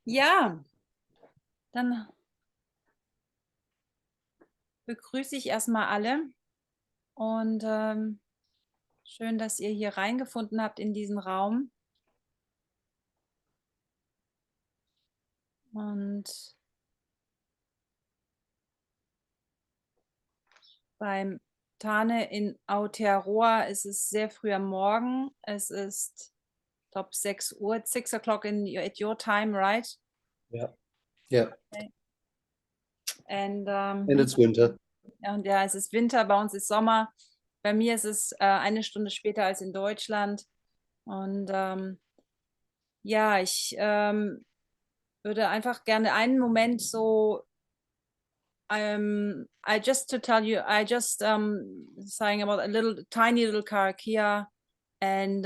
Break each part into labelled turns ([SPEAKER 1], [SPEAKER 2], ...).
[SPEAKER 1] Ja, dann begrüße ich erstmal alle und schön, dass ihr hier reingefunden habt in diesen Raum. Und beim Tane in Aotearoa ist es sehr früh am Morgen. Es ist, ich glaube, 6 Uhr, 6 o'clock at your time, right?
[SPEAKER 2] Ja. Ja.
[SPEAKER 1] Okay. And,
[SPEAKER 2] And it's winter.
[SPEAKER 1] ja, und ja, es ist Winter, bei uns ist Sommer. Bei mir ist es eine Stunde später als in Deutschland. Und ja, ich würde einfach gerne einen Moment so, I just to tell you, I just saying about a little tiny little car Kia and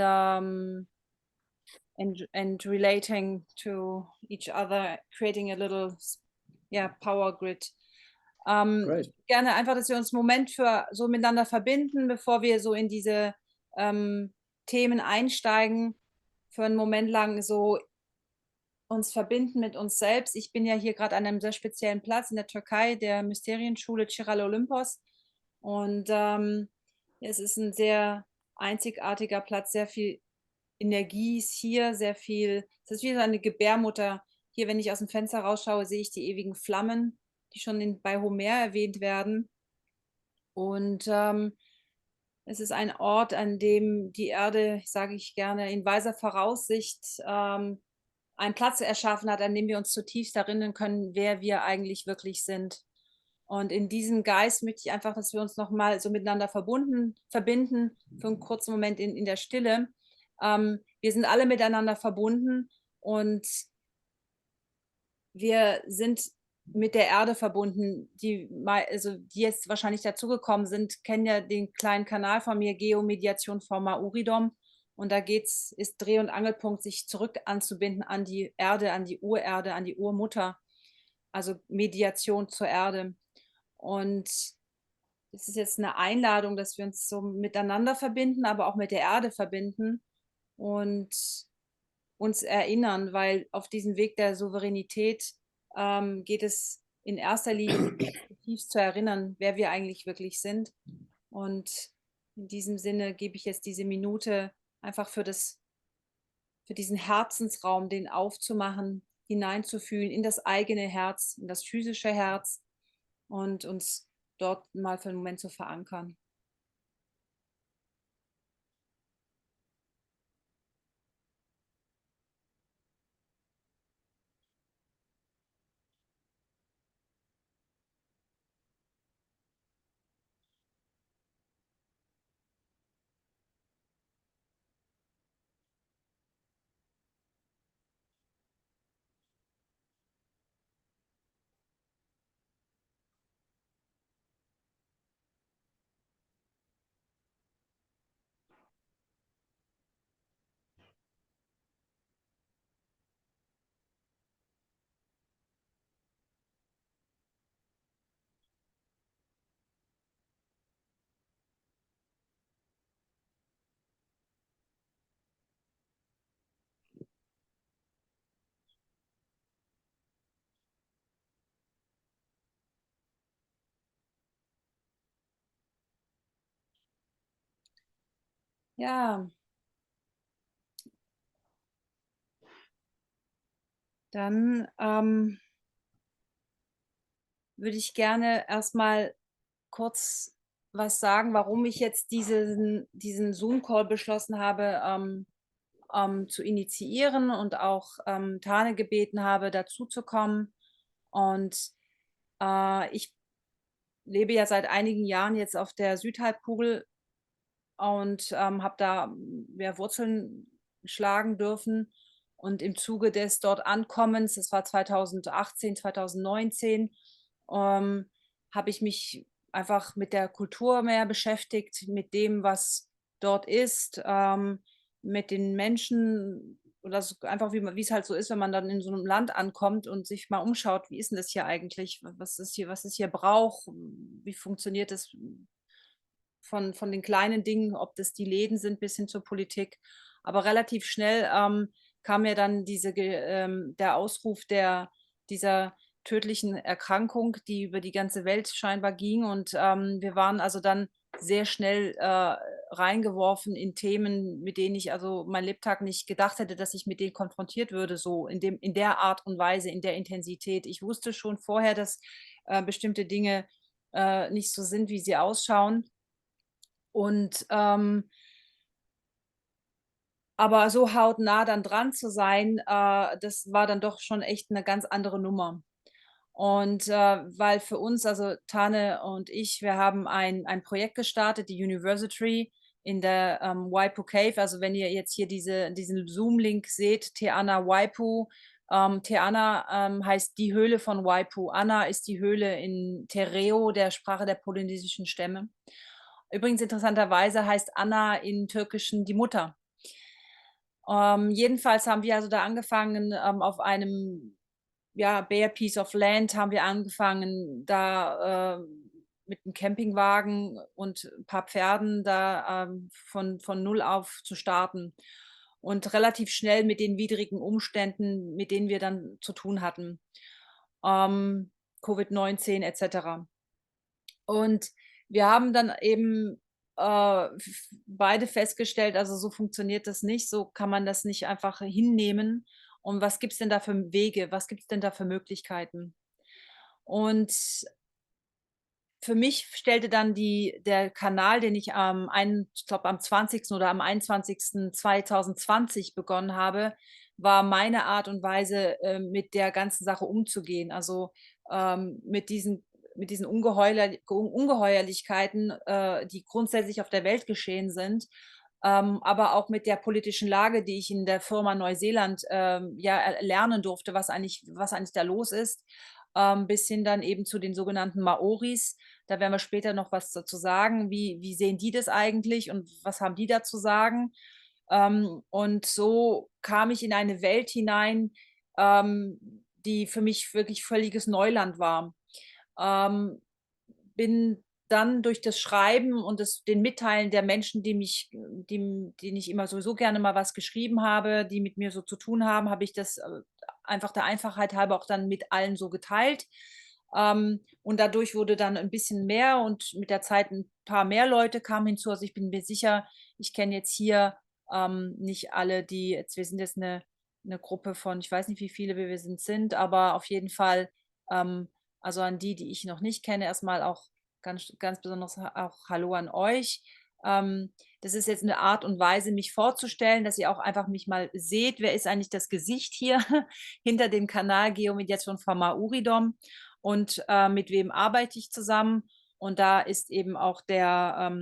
[SPEAKER 1] and relating to each other, creating a little power grid.
[SPEAKER 2] Great.
[SPEAKER 1] Gerne einfach, dass wir uns einen Moment für so miteinander verbinden, bevor wir so in diese Themen einsteigen, für einen Moment lang so uns verbinden mit uns selbst. Ich bin ja hier gerade an einem sehr speziellen Platz in der Türkei, der Mysterienschule Chiral Olympos. Und es ist ein sehr einzigartiger Platz, sehr viel Energie ist hier, sehr viel, es ist wie so eine Gebärmutter. Hier, wenn ich aus dem Fenster rausschaue, sehe ich die ewigen Flammen, die schon bei Homer erwähnt werden. Und es ist ein Ort, an dem die Erde, sage ich gerne, in weiser Voraussicht einen Platz erschaffen hat, an dem wir uns zutiefst erinnern können, wer wir eigentlich wirklich sind. Und in diesem Geist möchte ich einfach, dass wir uns nochmal so miteinander verbinden, für einen kurzen Moment in der Stille. Wir sind alle miteinander verbunden und wir sind mit der Erde verbunden. Also die jetzt wahrscheinlich dazugekommen sind, kennen ja den kleinen Kanal von mir, Geomediation Forma Uridom. Und da ist Dreh- und Angelpunkt, sich zurück anzubinden an die Erde, an die Urmutter. Also Mediation zur Erde. Und es ist jetzt eine Einladung, dass wir uns so miteinander verbinden, aber auch mit der Erde verbinden und uns erinnern, weil auf diesem Weg der Souveränität geht es in erster Linie zutiefst zu erinnern, wer wir eigentlich wirklich sind. Und in diesem Sinne gebe ich jetzt diese Minute einfach für diesen Herzensraum, den aufzumachen, hineinzufühlen in das eigene Herz, in das physische Herz und uns dort mal für einen Moment zu verankern. Ja, dann würde ich gerne erstmal kurz was sagen, warum ich jetzt diesen Zoom-Call beschlossen habe, zu initiieren und auch Tane gebeten habe, dazuzukommen. Und ich lebe ja seit einigen Jahren jetzt auf der Südhalbkugel und habe da ja, Wurzeln schlagen dürfen. Und im Zuge des dort Ankommens, das war 2018, 2019, habe ich mich einfach mit der Kultur mehr beschäftigt, mit dem, was dort ist, mit den Menschen oder so einfach, wie es halt so ist, wenn man dann in so einem Land ankommt und sich mal umschaut, wie ist denn das hier eigentlich? Was ist hier Brauch? Wie funktioniert das von den kleinen Dingen, ob das die Läden sind bis hin zur Politik. Aber relativ schnell kam mir dann der Ausruf dieser tödlichen Erkrankung, die über die ganze Welt scheinbar ging. Und wir waren also dann sehr schnell reingeworfen in Themen, mit denen ich also mein Lebtag nicht gedacht hätte, dass ich mit denen konfrontiert würde, so in der Art und Weise, in der Intensität. Ich wusste schon vorher, dass bestimmte Dinge nicht so sind, wie sie ausschauen. Und aber so hautnah dann dran zu sein, das war dann doch schon echt eine ganz andere Nummer. Und weil für uns, also Tane und ich, wir haben ein Projekt gestartet, die University in der Waipu Cave. Also wenn ihr jetzt hier diesen Zoom-Link seht, Te Ana Waipu. Te Ana heißt die Höhle von Waipu. Ana ist die Höhle in Tereo, der Sprache der polynesischen Stämme. Übrigens interessanterweise heißt Anna in Türkischen die Mutter. Jedenfalls haben wir also da angefangen, auf einem bare piece of land haben wir angefangen, da mit einem Campingwagen und ein paar Pferden da von null auf zu starten und relativ schnell mit den widrigen Umständen, mit denen wir dann zu tun hatten, Covid-19 etc. Und wir haben dann eben beide festgestellt, also so funktioniert das nicht, so kann man das nicht einfach hinnehmen. Und was gibt es denn da für Wege, was gibt es denn da für Möglichkeiten? Und für mich stellte dann der Kanal, den ich ich glaube am 20. oder am 21.2020 begonnen habe, war meine Art und Weise, mit der ganzen Sache umzugehen. Also mit diesen Ungeheuerlichkeiten, die grundsätzlich auf der Welt geschehen sind, aber auch mit der politischen Lage, die ich in der Firma Neuseeland lernen durfte, was eigentlich da los ist, bis hin dann eben zu den sogenannten Maoris. Da werden wir später noch was dazu sagen. Wie sehen die das eigentlich und was haben die da zu sagen? Und so kam ich in eine Welt hinein, die für mich wirklich völliges Neuland war. Bin dann durch das Schreiben und den Mitteilen der Menschen, denen ich immer sowieso gerne mal was geschrieben habe, die mit mir so zu tun haben, habe ich das einfach der Einfachheit halber auch dann mit allen so geteilt. Und dadurch wurde dann ein bisschen mehr und mit der Zeit ein paar mehr Leute kamen hinzu. Also ich bin mir sicher, ich kenne jetzt hier nicht alle, wir sind jetzt eine Gruppe von, ich weiß nicht, wie viele wir sind, aber auf jeden Fall, also an die ich noch nicht kenne, erstmal auch ganz besonders auch Hallo an euch. Das ist jetzt eine Art und Weise, mich vorzustellen, dass ihr auch einfach mich mal seht. Wer ist eigentlich das Gesicht hier hinter dem Kanal Geomediation von Mauridom und mit wem arbeite ich zusammen? Und da ist eben auch der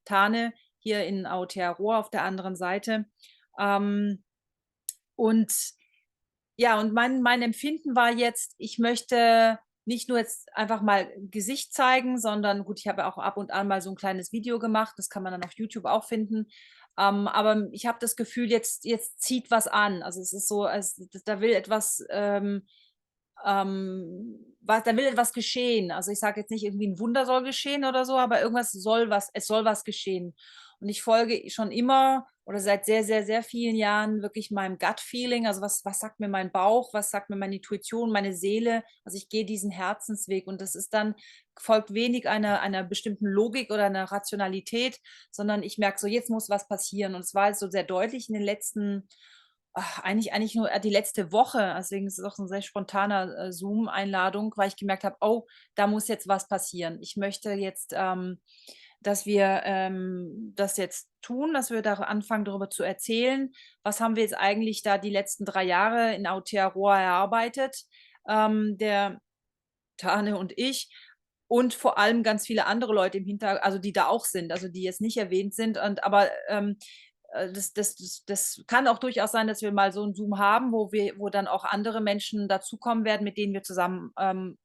[SPEAKER 1] Tane hier in Aotearoa auf der anderen Seite. Und ja, und mein Empfinden war jetzt, ich möchte nicht nur jetzt einfach mal Gesicht zeigen, sondern gut, ich habe auch ab und an mal so ein kleines Video gemacht, das kann man dann auf YouTube auch finden. Aber ich habe das Gefühl, jetzt zieht was an. Also es ist so, da will etwas da will etwas geschehen. Also ich sage jetzt nicht irgendwie ein Wunder soll geschehen oder so, aber es soll was geschehen. Und ich folge schon immer oder seit sehr, sehr, sehr vielen Jahren wirklich meinem Gut-Feeling. Also was sagt mir mein Bauch, was sagt mir meine Intuition, meine Seele? Also ich gehe diesen Herzensweg und das ist dann, folgt wenig einer bestimmten Logik oder einer Rationalität, sondern ich merke so, jetzt muss was passieren. Und es war so sehr deutlich in den letzten eigentlich nur die letzte Woche, deswegen ist es auch so 'n sehr spontaner Zoom-Einladung, weil ich gemerkt habe: „Oh, da muss jetzt was passieren. Ich möchte jetzt, dass wir das jetzt tun, dass wir da anfangen, darüber zu erzählen. Was haben wir jetzt eigentlich da die letzten 3 Jahre in Aotearoa erarbeitet, der Tane und ich und vor allem ganz viele andere Leute also die da auch sind, also die jetzt nicht erwähnt sind aber das kann auch durchaus sein, dass wir mal so 'n Zoom haben, wo dann auch andere Menschen dazukommen werden, mit denen wir zusammen,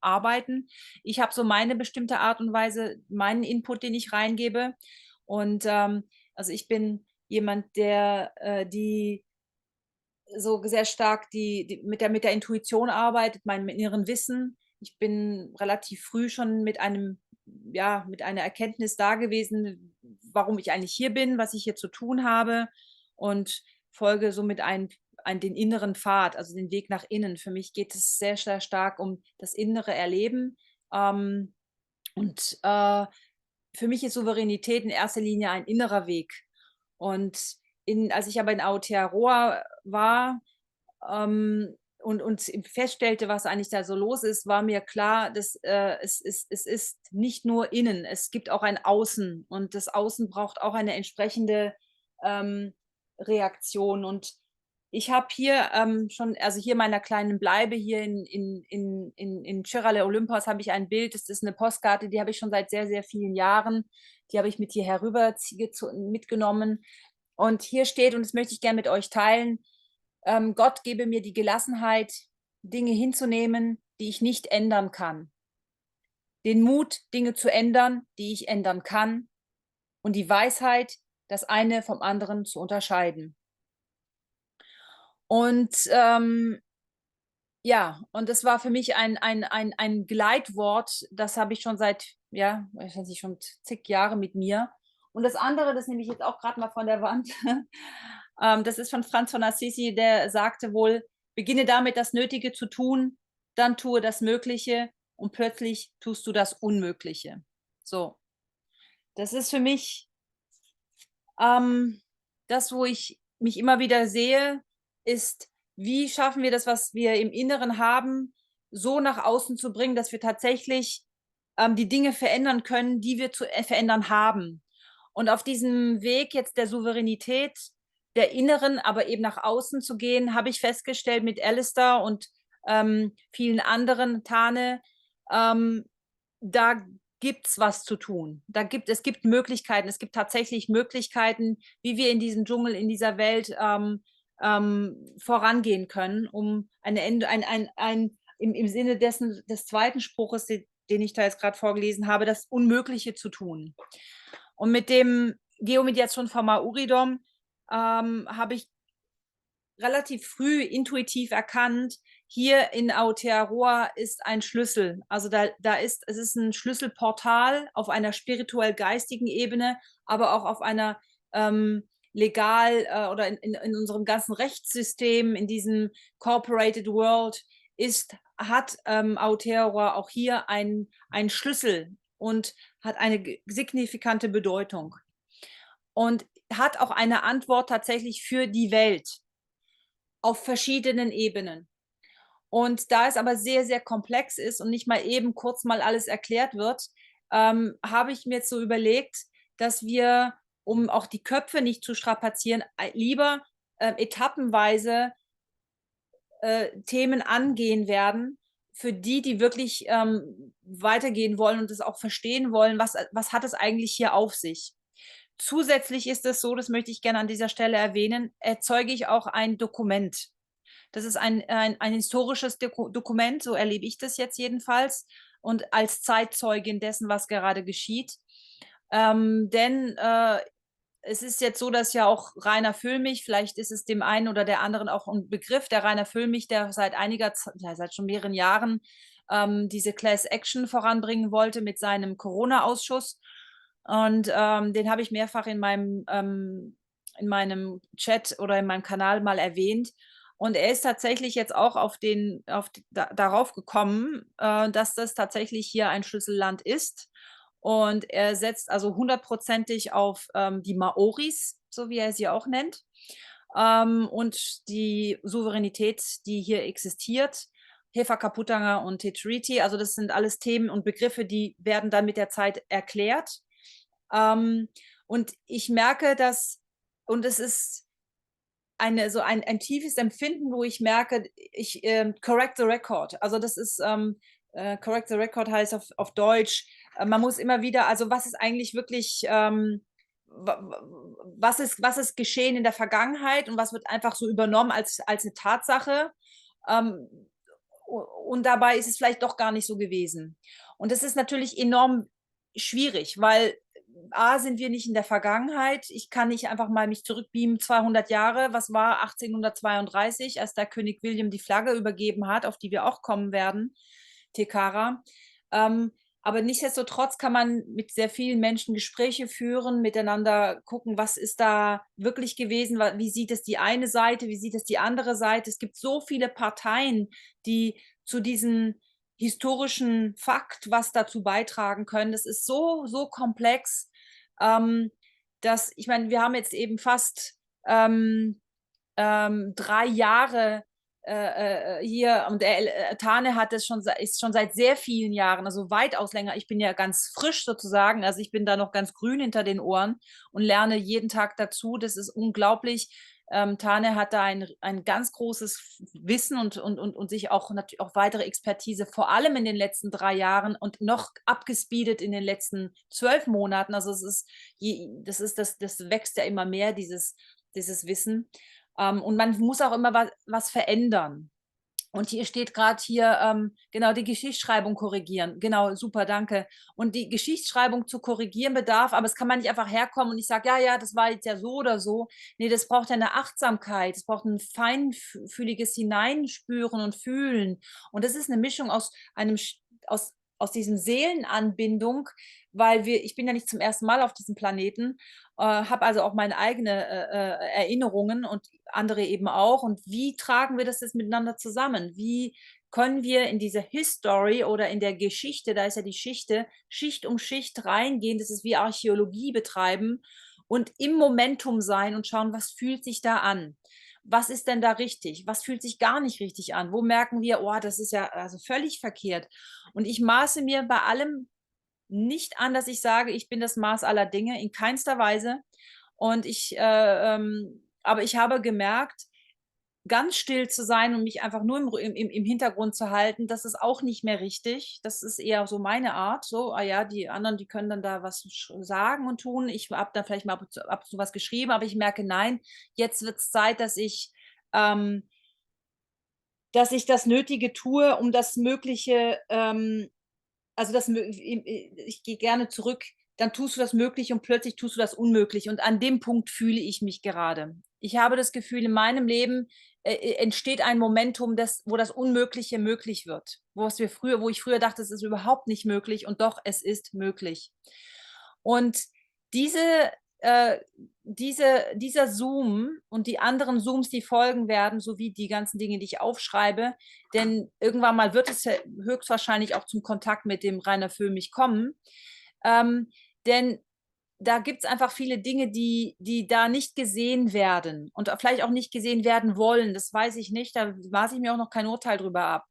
[SPEAKER 1] arbeiten. Ich habe so meine bestimmte Art und Weise, meinen Input, den ich reingebe. Und, also, ich bin jemand, der, die so sehr stark mit der Intuition arbeitet, meinem inneren Wissen. Ich bin relativ früh schon mit einer Erkenntnis da gewesen, warum ich eigentlich hier bin, was ich hier zu tun habe und folge somit den inneren Pfad, also den Weg nach innen. Für mich geht es sehr, sehr stark um das innere Erleben. Und für mich ist Souveränität in erster Linie ein innerer Weg. Und als ich aber in Aotearoa war, und feststellte, was eigentlich da so los ist, war mir klar, dass es ist nicht nur innen, es gibt auch ein Außen und das Außen braucht auch eine entsprechende Reaktion. Und ich habe hier schon, also hier in meiner kleinen Bleibe hier in Chirale Olympos habe ich ein Bild, das ist eine Postkarte, die habe ich schon seit sehr, sehr vielen Jahren, die habe ich mit hier herüber mitgenommen. Und hier steht, und das möchte ich gerne mit euch teilen: Gott gebe mir die Gelassenheit, Dinge hinzunehmen, die ich nicht ändern kann. Den Mut, Dinge zu ändern, die ich ändern kann. Und die Weisheit, das eine vom anderen zu unterscheiden. Und ja, und das war für mich ein Gleitwort, das habe ich schon seit, ja, ich weiß nicht, schon zig Jahre mit mir. Und das andere, das nehme ich jetzt auch gerade mal von der Wand, das ist von Franz von Assisi, der sagte wohl: Beginne damit, das Nötige zu tun, dann tue das Mögliche und plötzlich tust du das Unmögliche. So, das ist für mich das, wo ich mich immer wieder sehe, ist, wie schaffen wir das, was wir im Inneren haben, so nach außen zu bringen, dass wir tatsächlich die Dinge verändern können, die wir zu verändern haben. Und auf diesem Weg jetzt der Souveränität, der inneren, aber eben nach außen zu gehen, habe ich festgestellt mit Alistair und vielen anderen, Tane, da gibt es was zu tun. Es gibt Möglichkeiten, es gibt tatsächlich Möglichkeiten, wie wir in diesem Dschungel, in dieser Welt vorangehen können, um im Sinne des zweiten Spruches, den ich da jetzt gerade vorgelesen habe, das Unmögliche zu tun. Und mit dem Geomediation von Mauridom habe ich relativ früh intuitiv erkannt, hier in Aotearoa ist ein Schlüssel. Also es ist ein Schlüsselportal auf einer spirituell-geistigen Ebene, aber auch auf einer legal oder in unserem ganzen Rechtssystem, in diesem Corporated World, hat Aotearoa auch hier einen Schlüssel und hat eine signifikante Bedeutung. Und hat auch eine Antwort tatsächlich für die Welt auf verschiedenen Ebenen. Und da es aber sehr, sehr komplex ist und nicht mal eben kurz mal alles erklärt wird, habe ich mir jetzt so überlegt, dass wir, um auch die Köpfe nicht zu strapazieren, lieber etappenweise Themen angehen werden, für die wirklich weitergehen wollen und es auch verstehen wollen, was hat es eigentlich hier auf sich. Zusätzlich ist es so, das möchte ich gerne an dieser Stelle erwähnen, erzeuge ich auch ein Dokument. Das ist ein historisches Dokument, so erlebe ich das jetzt jedenfalls, und als Zeitzeugin dessen, was gerade geschieht. Denn es ist jetzt so, dass ja auch Rainer Füllmich, vielleicht ist es dem einen oder der anderen auch ein Begriff, der Rainer Füllmich, der seit schon mehreren Jahren diese Class Action voranbringen wollte mit seinem Corona-Ausschuss. Und den habe ich mehrfach in meinem Chat oder in meinem Kanal mal erwähnt. Und er ist tatsächlich jetzt auch darauf gekommen, dass das tatsächlich hier ein Schlüsselland ist. Und er setzt also 100%ig auf die Maoris, so wie er sie auch nennt, und die Souveränität, die hier existiert. Hefakaputanga und Tetriti, also das sind alles Themen und Begriffe, die werden dann mit der Zeit erklärt. Und ich merke, und es ist ein tiefes Empfinden, wo ich merke, correct the record. Also das ist, correct the record heißt auf Deutsch, man muss immer wieder, also was ist eigentlich wirklich, was ist geschehen in der Vergangenheit und was wird einfach so übernommen als eine Tatsache. Und dabei ist es vielleicht doch gar nicht so gewesen. Und das ist natürlich enorm schwierig, weil sind wir nicht in der Vergangenheit. Ich kann nicht einfach mal mich zurückbeamen 200 Jahre. Was war 1832, als der König William die Flagge übergeben hat, auf die wir auch kommen werden, Tekara. Aber nichtsdestotrotz kann man mit sehr vielen Menschen Gespräche führen, miteinander gucken, was ist da wirklich gewesen, wie sieht es die eine Seite, wie sieht es die andere Seite. Es gibt so viele Parteien, die zu diesem historischen Fakt was dazu beitragen können. Das ist so, so komplex, dass, ich meine, wir haben jetzt eben fast 3 Jahre hier, und Tane hat es ist schon seit sehr vielen Jahren, also weitaus länger. Ich bin ja ganz frisch sozusagen, also ich bin da noch ganz grün hinter den Ohren und lerne jeden Tag dazu. Das ist unglaublich. Tane hat da ein ganz großes Wissen und sich auch natürlich auch weitere Expertise, vor allem in den letzten 3 Jahren und noch abgespeedet in den letzten 12 Monaten. Also das wächst ja immer mehr, dieses Wissen. Und man muss auch immer was verändern. Und hier steht gerade genau, die Geschichtsschreibung korrigieren. Genau, super, danke. Und die Geschichtsschreibung zu korrigieren bedarf, aber es kann man nicht einfach herkommen und ich sage, ja, das war jetzt ja so oder so. Nee, das braucht ja eine Achtsamkeit, es braucht ein feinfühliges Hineinspüren und Fühlen. Und das ist eine Mischung aus diesem Seelenanbindung, weil ich bin ja nicht zum ersten Mal auf diesem Planeten, habe also auch meine eigenen Erinnerungen und andere eben auch. Und wie tragen wir das jetzt miteinander zusammen? Wie können wir in diese History oder in der Geschichte, da ist ja die Schichte, Schicht um Schicht reingehen, das ist wie Archäologie betreiben und im Momentum sein und schauen, was fühlt sich da an? Was ist denn da richtig? Was fühlt sich gar nicht richtig an? Wo merken wir, oh, das ist ja also völlig verkehrt. Und ich maße mir bei allem nicht an, dass ich sage, ich bin das Maß aller Dinge, in keinster Weise. Und aber ich habe gemerkt, ganz still zu sein und mich einfach nur im Hintergrund zu halten, das ist auch nicht mehr richtig. Das ist eher so meine Art. So, ah ja, die anderen, die können dann da was sagen und tun. Ich habe da vielleicht mal ab und zu was geschrieben, aber ich merke, nein, jetzt wird es Zeit, dass ich das Nötige tue, um das Mögliche also ich gehe gerne zurück, dann tust du das Mögliche und plötzlich tust du das Unmögliche. Und an dem Punkt fühle ich mich gerade. Ich habe das Gefühl, in meinem Leben entsteht ein Momentum, wo das Unmögliche möglich wird. Wo ich früher dachte, es ist überhaupt nicht möglich und doch, es ist möglich. Und diese, äh, dieser Zoom und die anderen Zooms, die folgen werden, sowie die ganzen Dinge, die ich aufschreibe, denn irgendwann mal wird es höchstwahrscheinlich auch zum Kontakt mit dem Rainer Füllmich kommen. Denn da gibt es einfach viele Dinge, die da nicht gesehen werden und vielleicht auch nicht gesehen werden wollen. Das weiß ich nicht. Da maße ich mir auch noch kein Urteil drüber ab.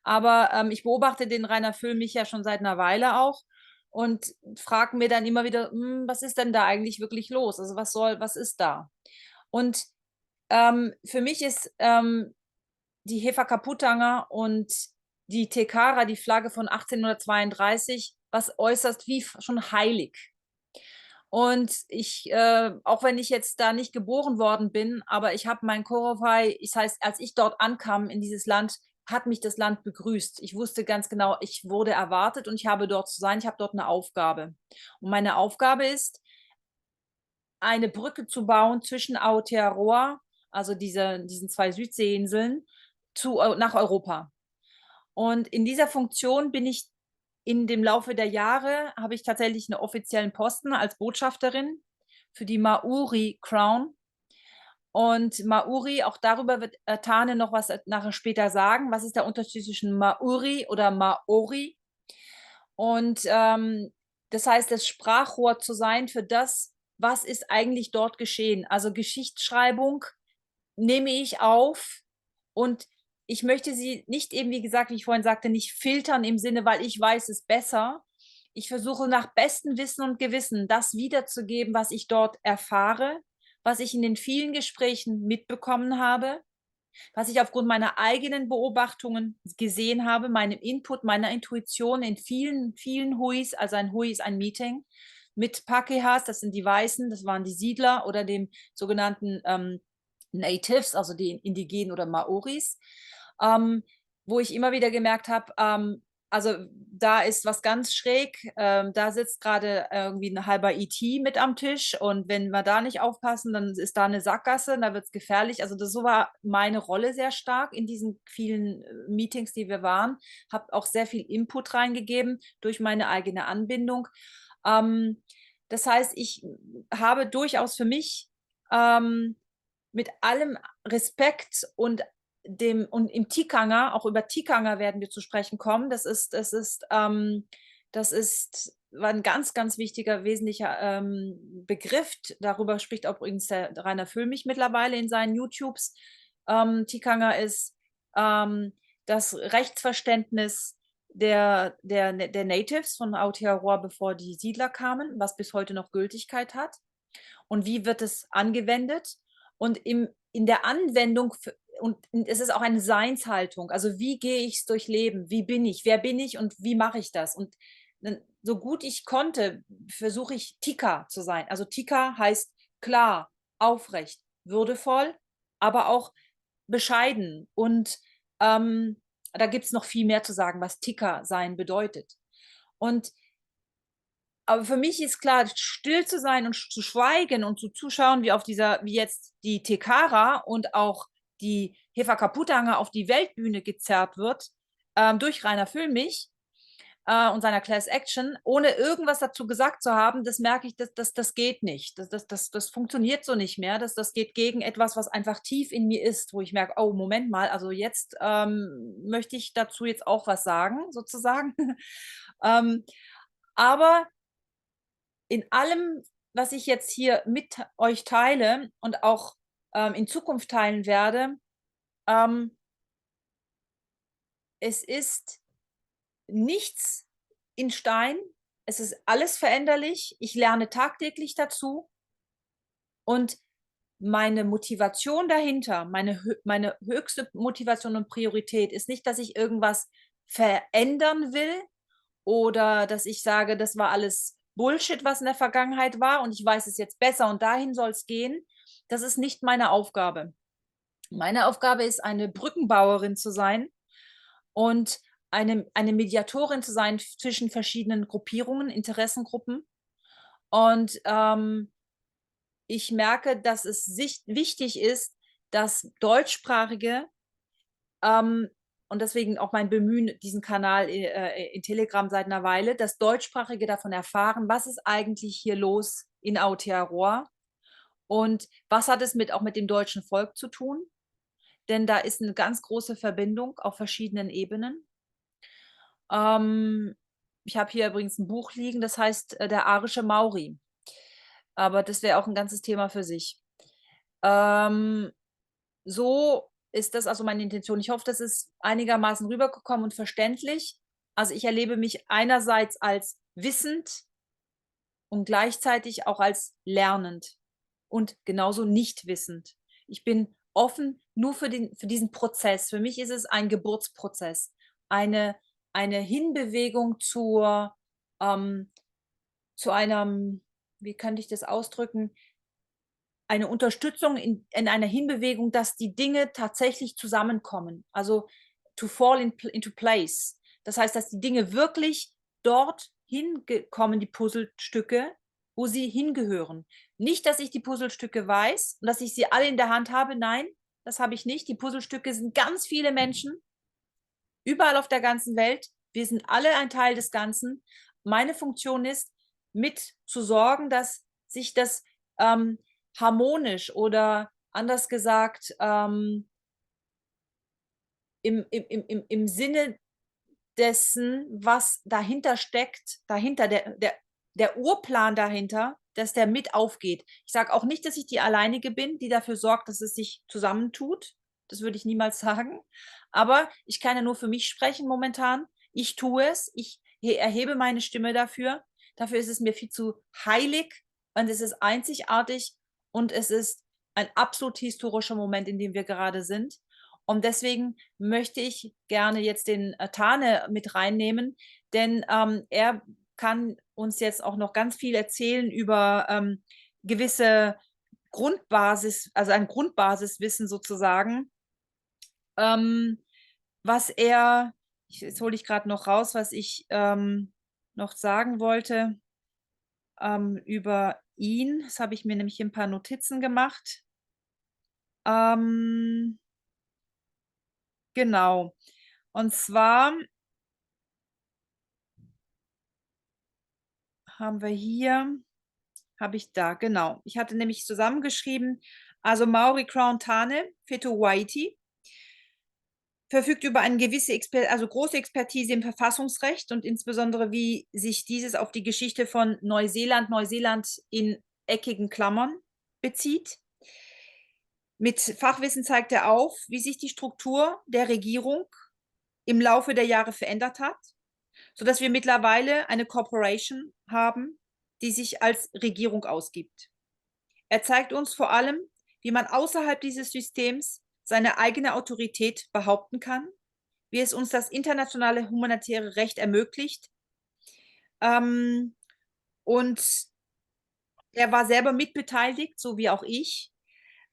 [SPEAKER 1] Aber ich beobachte den Rainer Füllmich ja schon seit einer Weile auch und frage mir dann immer wieder, was ist denn da eigentlich wirklich los? Also was ist da? Und für mich ist die Hefakaputtanger und die Tekara, die Flagge von 1832, was äußerst wie schon heilig. Und auch wenn ich jetzt da nicht geboren worden bin, aber ich habe mein Korowai, das heißt, als ich dort ankam in dieses Land, hat mich das Land begrüßt. Ich wusste ganz genau, ich wurde erwartet und ich habe dort zu sein, ich habe dort eine Aufgabe. Und meine Aufgabe ist, eine Brücke zu bauen zwischen Aotearoa, also diesen zwei Südseeinseln, nach Europa. Und in dieser Funktion bin ich in dem Laufe der Jahre, habe ich tatsächlich einen offiziellen Posten als Botschafterin für die Maori Crown. Und Maori, auch darüber wird Tane noch was nachher später sagen. Was ist der Unterschied zwischen Maori oder Maori? Und das heißt, das Sprachrohr zu sein für das, was ist eigentlich dort geschehen. Also Geschichtsschreibung nehme ich auf und ich möchte sie nicht eben, wie gesagt, wie ich vorhin sagte, nicht filtern im Sinne, weil ich weiß es besser. Ich versuche nach bestem Wissen und Gewissen das wiederzugeben, was ich dort erfahre, was ich in den vielen Gesprächen mitbekommen habe, was ich aufgrund meiner eigenen Beobachtungen gesehen habe, meinem Input, meiner Intuition in vielen, vielen Huis. Also ein Hui ist ein Meeting mit Pakehas, das sind die Weißen, das waren die Siedler oder dem sogenannten Natives, also die Indigenen oder Maoris, wo ich immer wieder gemerkt habe, also da ist was ganz schräg. Da sitzt gerade irgendwie ein halber E.T. mit am Tisch und wenn wir da nicht aufpassen, dann ist da eine Sackgasse, da wird es gefährlich. Also so war meine Rolle sehr stark in diesen vielen Meetings, die wir waren. Habe auch sehr viel Input reingegeben durch meine eigene Anbindung. Das heißt, ich habe durchaus für mich mit allem Respekt und im Tikanga, auch über Tikanga werden wir zu sprechen kommen. War ein ganz, ganz wichtiger, wesentlicher Begriff. Darüber spricht auch übrigens der Rainer Füllmich mittlerweile in seinen YouTubes. Tikanga ist das Rechtsverständnis der Natives von Aotearoa, bevor die Siedler kamen, was bis heute noch Gültigkeit hat. Und wie wird es angewendet? Und in der Anwendung, und es ist auch eine Seinshaltung, also wie gehe ich es durch Leben, wie bin ich, wer bin ich und wie mache ich das? Und so gut ich konnte, versuche ich Tika zu sein. Also Tika heißt klar, aufrecht, würdevoll, aber auch bescheiden. Und da gibt es noch viel mehr zu sagen, was Tika sein bedeutet. Aber für mich ist klar, still zu sein und zu schweigen und zu zuschauen, wie jetzt die Tekara und auch die Hefakaputanga auf die Weltbühne gezerrt wird, durch Rainer Füllmich und seiner Class Action, ohne irgendwas dazu gesagt zu haben, das merke ich, das geht nicht. Das funktioniert so nicht mehr. Das geht gegen etwas, was einfach tief in mir ist, wo ich merke, oh, Moment mal, also jetzt möchte ich dazu jetzt auch was sagen, sozusagen. Aber in allem, was ich jetzt hier mit euch teile und auch in Zukunft teilen werde, es ist nichts in Stein, es ist alles veränderlich, ich lerne tagtäglich dazu und meine Motivation dahinter, meine höchste Motivation und Priorität ist nicht, dass ich irgendwas verändern will oder dass ich sage, das war alles Bullshit, was in der Vergangenheit war und ich weiß es jetzt besser und dahin soll es gehen. Das ist nicht meine Aufgabe. Meine Aufgabe ist, eine Brückenbauerin zu sein und eine Mediatorin zu sein zwischen verschiedenen Gruppierungen, Interessengruppen. Und ich merke, dass es wichtig ist, dass Deutschsprachige und deswegen auch mein Bemühen, diesen Kanal in Telegram seit einer Weile, dass Deutschsprachige davon erfahren, was ist eigentlich hier los in Aotearoa und was hat es auch mit dem deutschen Volk zu tun? Denn da ist eine ganz große Verbindung auf verschiedenen Ebenen. Ich habe hier übrigens ein Buch liegen, das heißt Der arische Maori. Aber das wäre auch ein ganzes Thema für sich. So ist das also meine Intention. Ich hoffe, das ist einigermaßen rübergekommen und verständlich. Also ich erlebe mich einerseits als wissend und gleichzeitig auch als lernend und genauso nicht wissend. Ich bin offen nur für diesen Prozess. Für mich ist es ein Geburtsprozess, eine Hinbewegung zu einem, wie könnte ich das ausdrücken, eine Unterstützung in einer Hinbewegung, dass die Dinge tatsächlich zusammenkommen. Also to fall into place. Das heißt, dass die Dinge wirklich dort hinkommen, die Puzzlestücke, wo sie hingehören. Nicht, dass ich die Puzzlestücke weiß und dass ich sie alle in der Hand habe. Nein, das habe ich nicht. Die Puzzlestücke sind ganz viele Menschen, überall auf der ganzen Welt. Wir sind alle ein Teil des Ganzen. Meine Funktion ist, mit zu sorgen, dass sich das harmonisch oder anders gesagt im Sinne dessen, was dahinter steckt, dahinter der Urplan dahinter, dass der mit aufgeht. Ich sage auch nicht, dass ich die Alleinige bin, die dafür sorgt, dass es sich zusammentut. Das würde ich niemals sagen. Aber ich kann ja nur für mich sprechen momentan. Ich tue es. Ich erhebe meine Stimme dafür. Dafür ist es mir viel zu heilig und es ist einzigartig und es ist ein absolut historischer Moment, in dem wir gerade sind. Und deswegen möchte ich gerne jetzt den Tane mit reinnehmen, denn er kann uns jetzt auch noch ganz viel erzählen über gewisse Grundbasis, also ein Grundbasiswissen sozusagen, was er Jetzt hole ich gerade noch raus, was ich noch sagen wollte über ihn. Das habe ich mir nämlich ein paar Notizen gemacht. Genau. Und zwar haben wir hier, habe ich da, genau. Ich hatte nämlich zusammengeschrieben, also Maori Crown Tane, Fetu Waiti, verfügt über eine gewisse große Expertise im Verfassungsrecht und insbesondere, wie sich dieses auf die Geschichte von Neuseeland in eckigen Klammern bezieht. Mit Fachwissen zeigt er auf, wie sich die Struktur der Regierung im Laufe der Jahre verändert hat, sodass wir mittlerweile eine Corporation haben, die sich als Regierung ausgibt. Er zeigt uns vor allem, wie man außerhalb dieses Systems seine eigene Autorität behaupten kann, wie es uns das internationale humanitäre Recht ermöglicht. Und er war selber mitbeteiligt, so wie auch ich,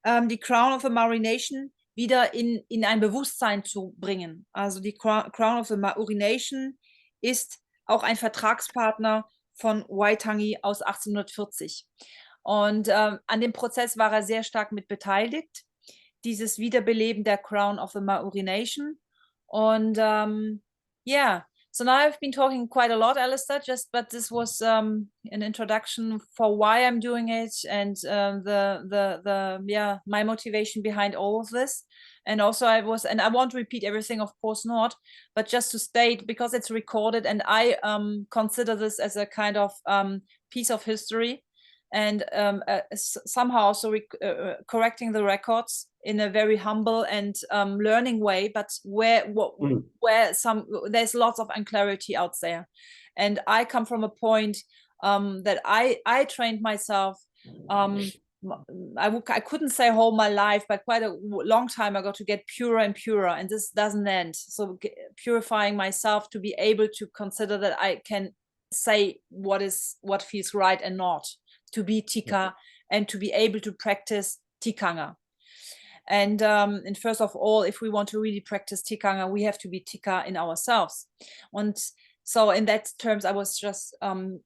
[SPEAKER 1] die Crown of the Maori Nation wieder in ein Bewusstsein zu bringen. Also die Crown of the Maori Nation ist auch ein Vertragspartner von Waitangi aus 1840. Und an dem Prozess war er sehr stark mit beteiligt, dieses Wiederbeleben der Crown of the Maori Nation. Und yeah, so now I've been talking quite a lot, Alistair, but this was an introduction for why I'm doing it and my motivation behind all of this. And also I won't repeat everything, of course not, but just to state, because it's recorded and I consider this as a kind of piece of history and somehow also correcting the records in a very humble and learning way, but where there's lots of unclarity out there. And I come from a point that I trained myself. I couldn't say whole my life, but quite a long time ago to get purer and purer, and this doesn't end. So purifying myself to be able to consider that I can say what feels right and not, to be tika and to be able to practice tikanga. And first of all, if we want to really practice tikanga, we have to be tika in ourselves. And so in that terms, I was just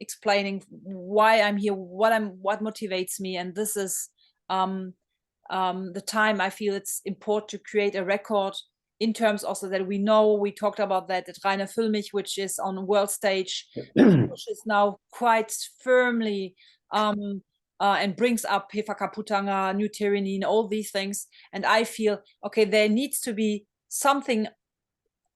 [SPEAKER 1] explaining why I'm here, what motivates me. And this is the time I feel it's important to create a record in terms also that we talked about that Rainer Füllmich, which is on world stage, which is now quite firmly and brings up Hefakaputanga, New Tyranny, all these things. And I feel, okay, there needs to be something,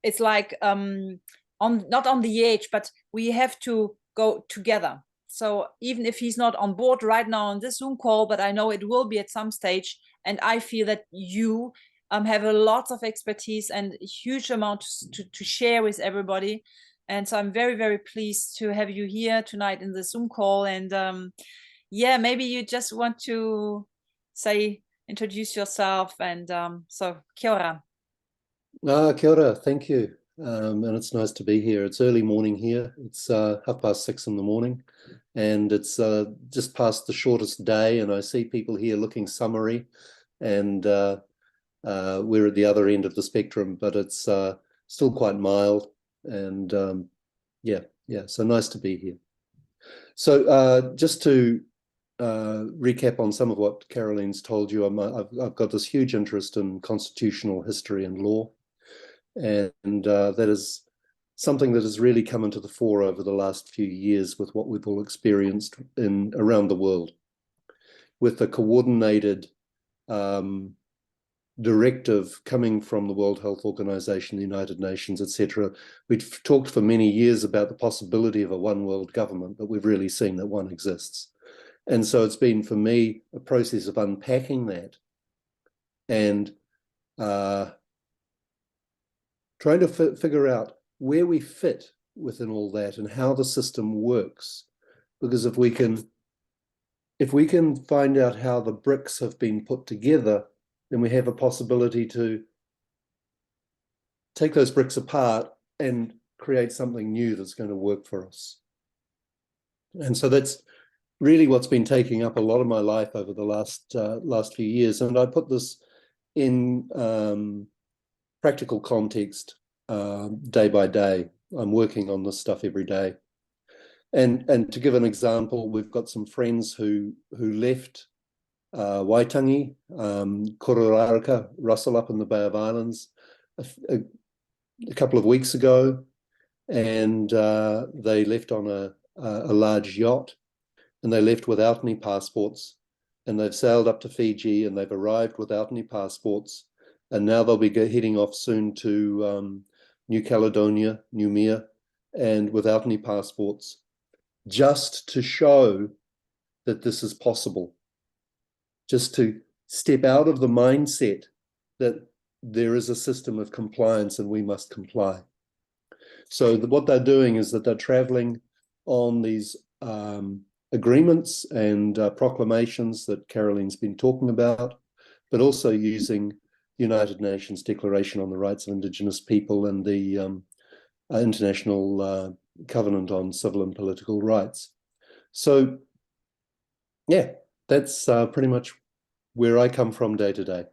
[SPEAKER 1] it's like not on the edge, but we have to go together. So even if he's not on board right now on this Zoom call, but I know it will be at some stage, and I feel that you have a lot of expertise and a huge amount to share with everybody. And so I'm very, very pleased to have you here tonight in the Zoom call. And yeah, maybe you just want to introduce yourself. And so kia ora.
[SPEAKER 2] Kia ora, thank you. And it's nice to be here. It's early morning here. It's 6:30 in the morning, and it's just past the shortest day, and I see people here looking summery, and we're at the other end of the spectrum, but it's still quite mild, and so nice to be here. So just to recap on some of what Caroline's told you, I've got this huge interest in constitutional history and law, and that is something that has really come into the fore over the last few years with what we've all experienced around the world, with the coordinated directive coming from the World Health Organization, the United Nations, etc. We've talked for many years about the possibility of a one world government, but we've really seen that one exists. And so it's been, for me, a process of unpacking that and trying to figure out where we fit within all that and how the system works. Because if we can find out how the bricks have been put together, then we have a possibility to take those bricks apart and create something new that's going to work for us. And so that's really what's been taking up a lot of my life over the last few years. And I put this in practical context day by day. I'm working on this stuff every day. And to give an example, we've got some friends who left Waitangi, Kororaraka, Russell up in the Bay of Islands a couple of weeks ago, and they left on a large yacht, and they left without any passports, and they've sailed up to Fiji, and they've arrived without any passports, and now they'll be heading off soon to New Caledonia, Noumea, and without any passports, just to show that this is possible, just to step out of the mindset that there is a system of compliance and we must comply. So what they're doing is that they're traveling on these agreements and proclamations that Caroline's been talking about, but also using United Nations Declaration on the Rights of Indigenous People and the International Covenant on Civil and Political Rights. So, yeah, that's pretty much where I come from day to day.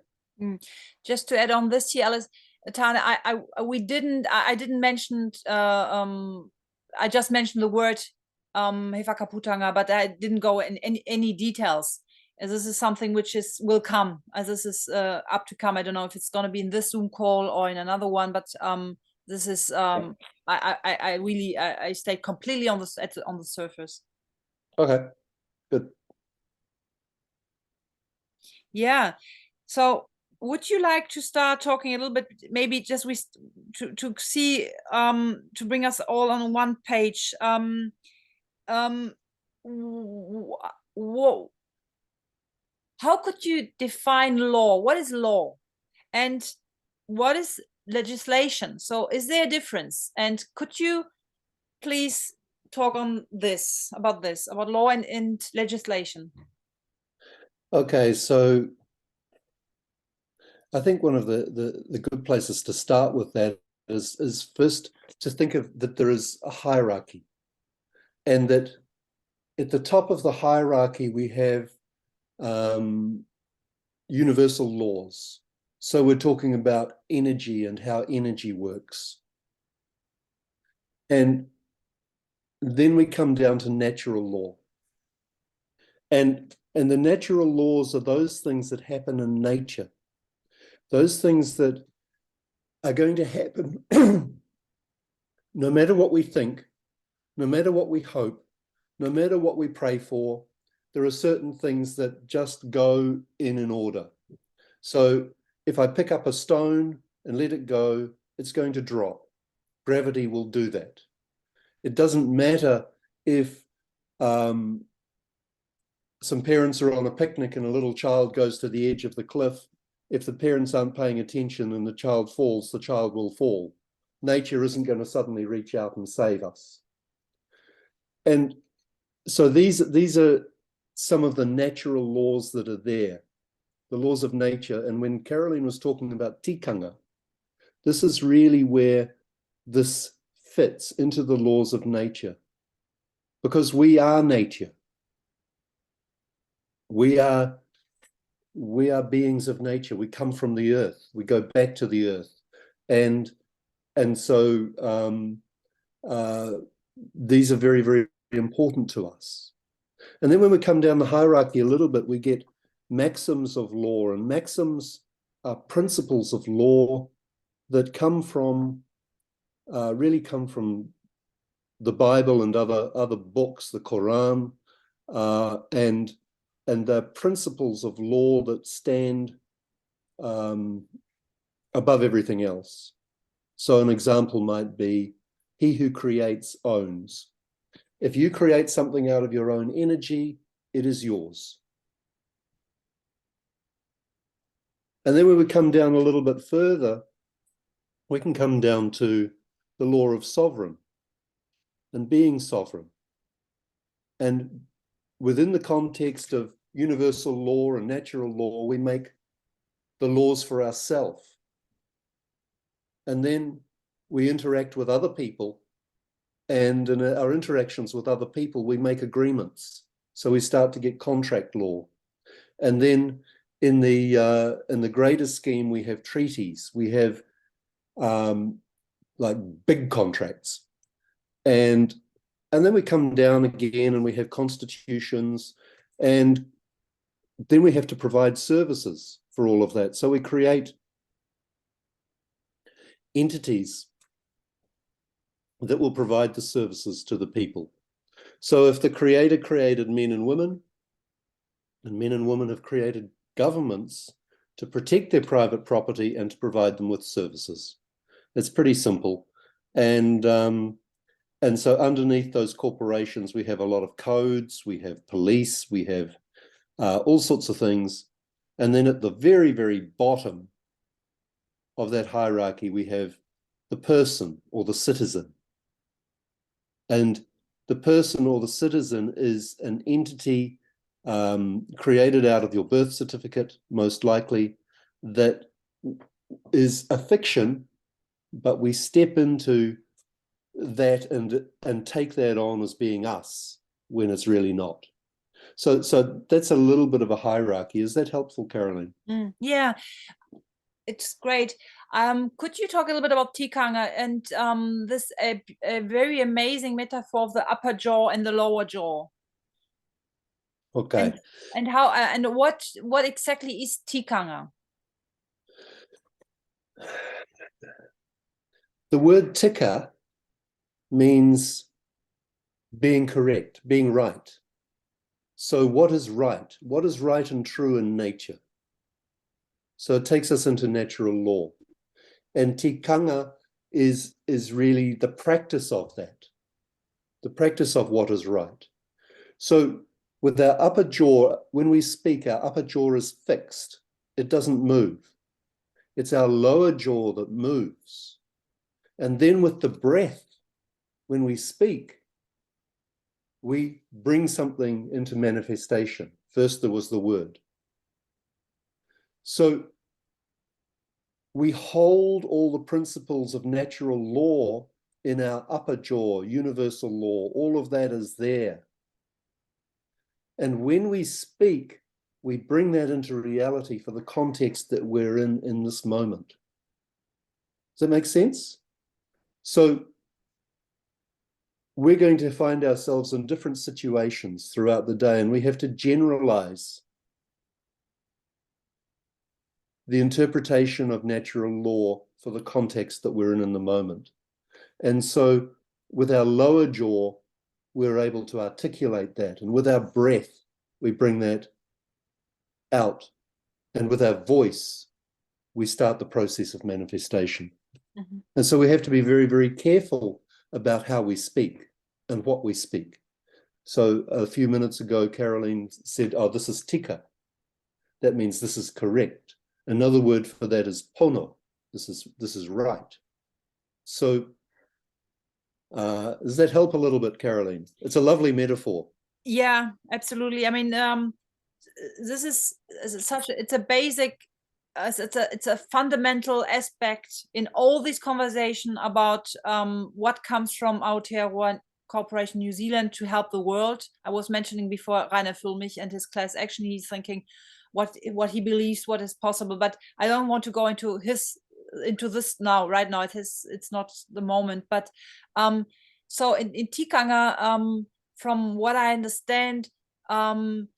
[SPEAKER 1] Just to add on this here, Alice, Tana, I didn't mention, I just mentioned the word Hefakaputanga, but I didn't go in any details. As this is something which will come, as this is up to come. I don't know if it's going to be in this Zoom call or in another one, but this is I really stayed completely on the surface.
[SPEAKER 2] Okay, good.
[SPEAKER 1] Yeah. So would you like to start talking a little bit, maybe just to see to bring us all on one page? How could you define law? What is law, and what is legislation? So is there a difference? And could you please talk on this, about law and legislation?
[SPEAKER 2] Okay, so I think one of the good places to start with that is first to think of that there is a hierarchy, and that at the top of the hierarchy we have universal laws. So we're talking about energy and how energy works. And then we come down to natural law. And the natural laws are those things that happen in nature, those things that are going to happen no matter what we think, no matter what we hope, no matter what we pray for. There are certain things that just go in an order. So if I pick up a stone and let it go, it's going to drop. Gravity will do that. It doesn't matter if some parents are on a picnic and a little child goes to the edge of the cliff. If the parents aren't paying attention and the child falls, the child will fall. Nature isn't going to suddenly reach out and save us. And so these are some of the natural laws that are there, the laws of nature. And when Caroline was talking about tikanga, this is really where this fits into the laws of nature, because we are nature. We are beings of nature. We come from the earth. We go back to the earth. And so these are very, very important to us. And then when we come down the hierarchy a little bit, we get maxims of law, and maxims are principles of law that come from, really come from the Bible and other books, the Quran, and the principles of law that stand above everything else. So an example might be, he who creates owns. If you create something out of your own energy, it is yours. And then when we come down a little bit further, we can come down to the law of sovereign and being sovereign. And within the context of universal law and natural law, we make the laws for ourselves. And then we interact with other people, and in our interactions with other people, we make agreements. So we start to get contract law. And then in the greater scheme, we have treaties. We have like big contracts. And then we come down again and we have constitutions, and then we have to provide services for all of that. So we create entities that will provide the services to the people. So if the Creator created men and women have created governments to protect their private property and to provide them with services. It's pretty simple. And so underneath those corporations, we have a lot of codes, we have police, we have all sorts of things. And then at the very, very bottom of that hierarchy, we have the person or the citizen. And the person or the citizen is an entity created out of your birth certificate, most likely, that is a fiction, but we step into that and take that on as being us when it's really not. So that's a little bit of a hierarchy. Is that helpful, Caroline?
[SPEAKER 1] Yeah, it's great. Could you talk a little bit about tikanga and this a very amazing metaphor of the upper jaw and the lower jaw?
[SPEAKER 2] Okay.
[SPEAKER 1] And how and what exactly is tikanga?
[SPEAKER 2] The word tika means being correct, being right. So what is right? What is right and true in nature? So it takes us into natural law. And tikanga is really the practice of that, the practice of what is right. So with our upper jaw, when we speak, our upper jaw is fixed. It doesn't move. It's our lower jaw that moves. And then with the breath, when we speak, we bring something into manifestation. First, there was the word. So we hold all the principles of natural law in our upper jaw, universal law, all of that is there. And when we speak, we bring that into reality for the context that we're in this moment. Does that make sense? So we're going to find ourselves in different situations throughout the day, and we have to generalize the interpretation of natural law for the context that we're in the moment. And so with our lower jaw, we're able to articulate that. And with our breath, we bring that out. And with our voice, we start the process of manifestation. Mm-hmm. And so we have to be very, very careful about how we speak and what we speak. So a few minutes ago, Caroline said, oh, this is tika. That means this is correct. Another word for that is pono. This is right. So does that help a little bit, Caroline? It's a lovely metaphor.
[SPEAKER 1] Yeah, absolutely. I mean, this is such it's a basic, it's a fundamental aspect in all this conversation about what comes from Aotearoa Corporation New Zealand to help the world. I was mentioning before Rainer Füllmich and his class action. He's thinking what he believes, what is possible, but I don't want to go into this now. Right now, it's not the moment. But so in tikanga, from what I understand,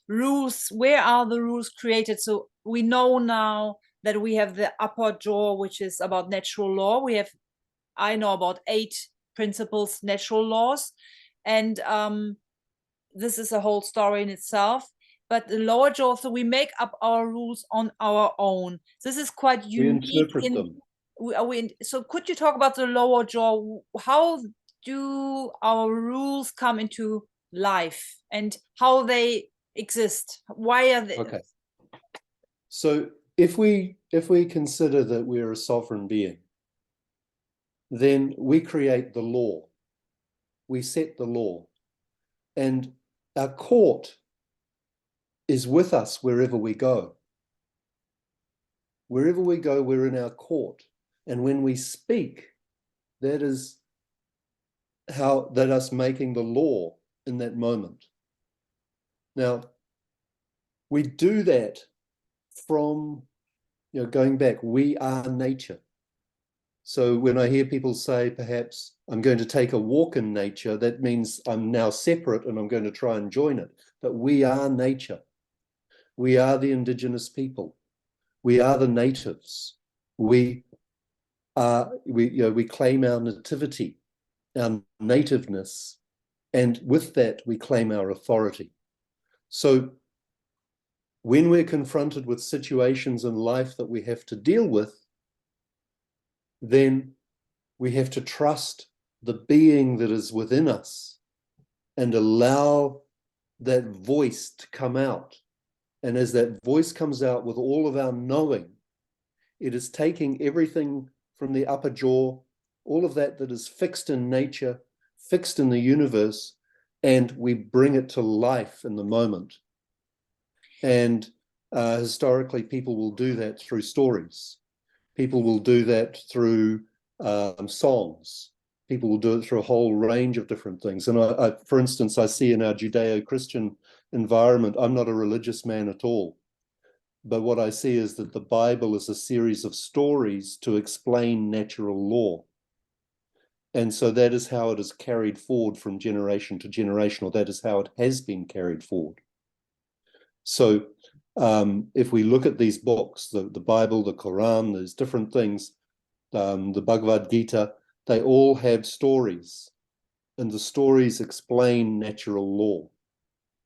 [SPEAKER 1] rules. Where are the rules created? So we know now that we have the upper jaw, which is about natural law. I know about 8 principles, natural laws, and this is a whole story in itself. But the lower jaw, so we make up our rules on our own. This is quite unique.
[SPEAKER 2] We interpret them.
[SPEAKER 1] So could you talk about the lower jaw? How do our rules come into life and how they exist? Why are they?
[SPEAKER 2] Okay. So if we consider that we're a sovereign being, then we create the law. We set the law. And our court is with us wherever we go. Wherever we go, we're in our court. And when we speak, that is us making the law in that moment. Now, we do that from, going back, we are nature. So when I hear people say, perhaps I'm going to take a walk in nature, that means I'm now separate and I'm going to try and join it. But we are nature. We are the indigenous people. We are the natives. We claim our nativity, our nativeness, and with that we claim our authority. So when we're confronted with situations in life that we have to deal with, then we have to trust the being that is within us and allow that voice to come out. And as that voice comes out with all of our knowing, it is taking everything from the upper jaw, all of that is fixed in nature, fixed in the universe, and we bring it to life in the moment. And historically, people will do that through stories. People will do that through songs. People will do it through a whole range of different things. And for instance, I see in our Judeo-Christian environment, I'm not a religious man at all. But what I see is that the Bible is a series of stories to explain natural law. And so that is how it is carried forward from generation to generation, or that is how it has been carried forward. So if we look at these books, the Bible, the Quran, there's different things, the Bhagavad Gita, they all have stories, and the stories explain natural law.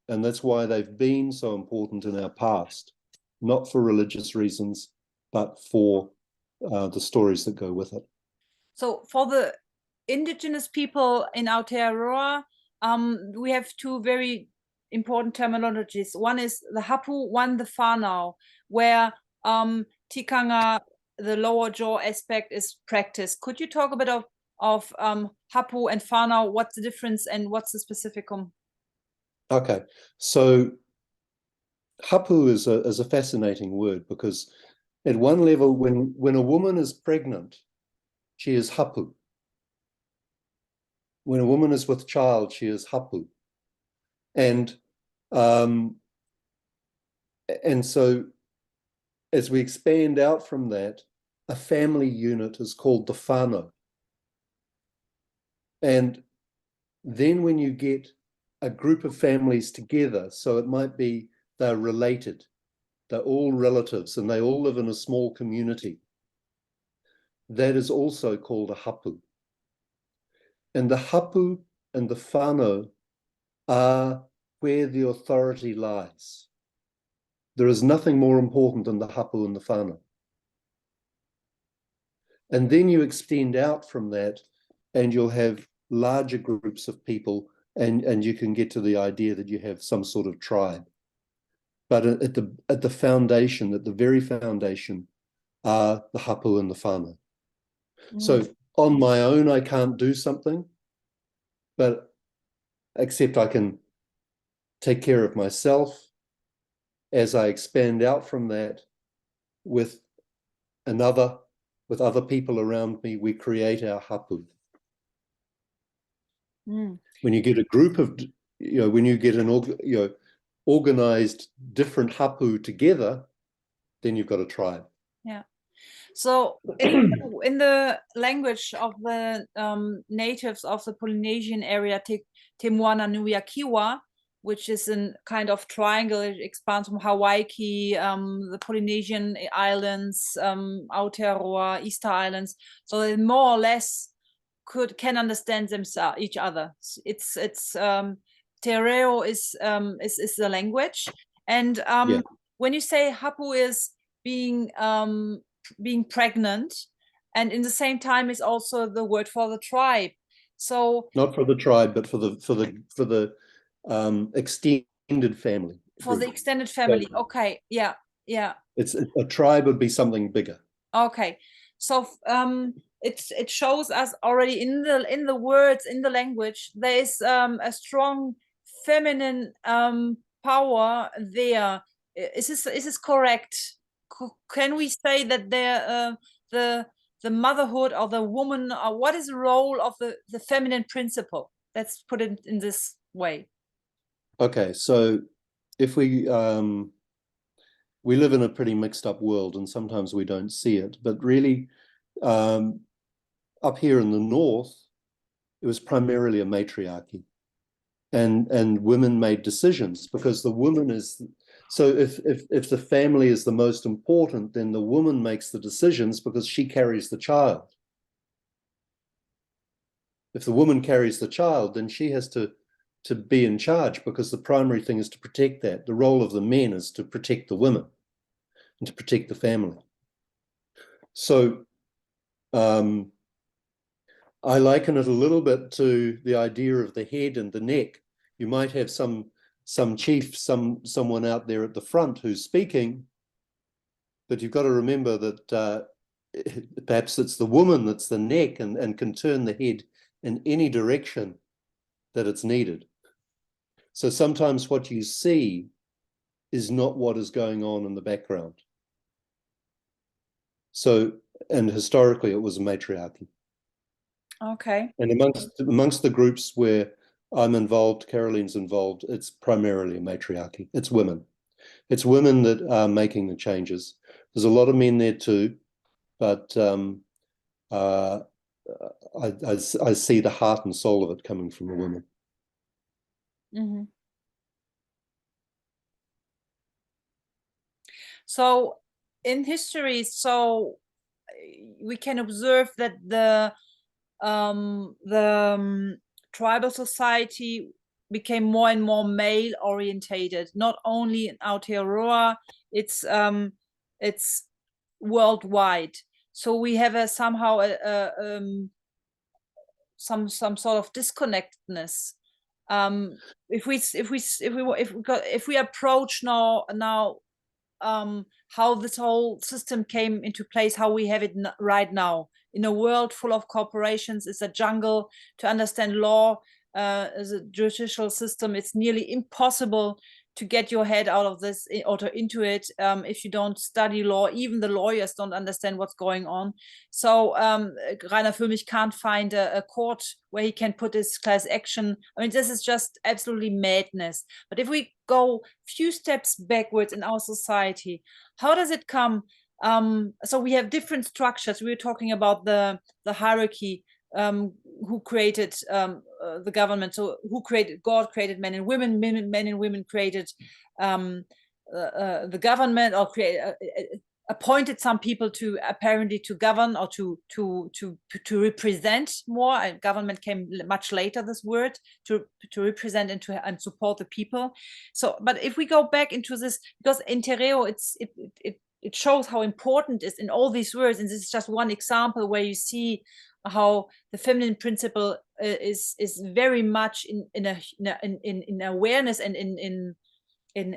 [SPEAKER 2] And that's why they've been so important in our past, not for religious reasons, but for the stories that go with it.
[SPEAKER 1] So for the indigenous people in Aotearoa, we have two very important terminologies. One is the hapu, one the whanau, where tikanga, the lower jaw aspect, is practiced. Could you talk a bit of hapu and whanau? What's the difference and what's the specificum?
[SPEAKER 2] Okay, so hapu is a fascinating word, because at one level, when a woman is pregnant, she is hapu. When a woman is with child, she is hapu. And so as we expand out from that, a family unit is called the whānau. And then when you get a group of families together, so it might be they're related, they're all relatives, and they all live in a small community, that is also called a hapu. And the hapu and the whānau are where the authority lies. There is nothing more important than the hapu and the whānau. And then you extend out from that, and you'll have larger groups of people, and you can get to the idea that you have some sort of tribe. But at the foundation, at the very foundation, are the hapu and the whānau. So on my own, I can't do something, but except I can take care of myself. As I expand out from that with other people around me, we create our hapu. When you get a group of, when you get an organized different hapu together, then you've got a tribe.
[SPEAKER 1] Yeah. So in the language of the natives of the Polynesian area, Te Moana Nui a Kiwa, which is a kind of triangle, it expands from Hawaii, the Polynesian islands, Aotearoa, Easter Islands. So they more or less can understand themselves, each other. It's Te Reo is the language, and when you say hapu is being pregnant, and in the same time is also the word for the tribe. So
[SPEAKER 2] not for the tribe, but for the extended family.
[SPEAKER 1] For the extended family. Okay. Yeah. Yeah.
[SPEAKER 2] It's a tribe would be something bigger.
[SPEAKER 1] Okay. So it shows us already in the words, in the language, there is a strong feminine power there. Is this correct? Can we say that the motherhood or the woman, or what is the role of the feminine principle? Let's put it in this way.
[SPEAKER 2] Okay, so if we live in a pretty mixed up world, and sometimes we don't see it, but really up here in the north, it was primarily a matriarchy, and women made decisions because the woman is. So if the family is the most important, then the woman makes the decisions because she carries the child. If the woman carries the child, then she has to be in charge because the primary thing is to protect that. The role of the men is to protect the women and to protect the family. So I liken it a little bit to the idea of the head and the neck. You might have some chief, someone out there at the front who's speaking, but you've got to remember that perhaps it's the woman that's the neck and can turn the head in any direction that it's needed. So sometimes what you see is not what is going on in the background. So, and historically it was a matriarchy.
[SPEAKER 1] Okay.
[SPEAKER 2] And amongst the groups where I'm involved, Caroline's involved, it's primarily a matriarchy. It's women. It's women that are making the changes. There's a lot of men there too, but I see the heart and soul of it coming from the women.
[SPEAKER 1] Mm-hmm. So in history, so we can observe that the tribal society became more and more male orientated, not only in Aotearoa, it's worldwide. So we have somehow some sort of disconnectedness. If we approach now how this whole system came into place, how we have it right now in a world full of corporations, it's a jungle. To understand law as a judicial system, it's nearly impossible to get your head out of this or into it if you don't study law. Even the lawyers don't understand what's going on. So Rainer Füllmich can't find a court where he can put his class action. I mean, this is just absolutely madness. But if we go few steps backwards in our society, how does it come? So we have different structures. We were talking about the hierarchy. Who created the government? So who created? God created men and women. Men and women created the government, or appointed some people to apparently to govern or to represent more. Government came much later, this word, to represent and support the people. So, but if we go back into this, because in Tereo it shows how important it is in all these words, and this is just one example where you see how the feminine principle is very much in awareness and in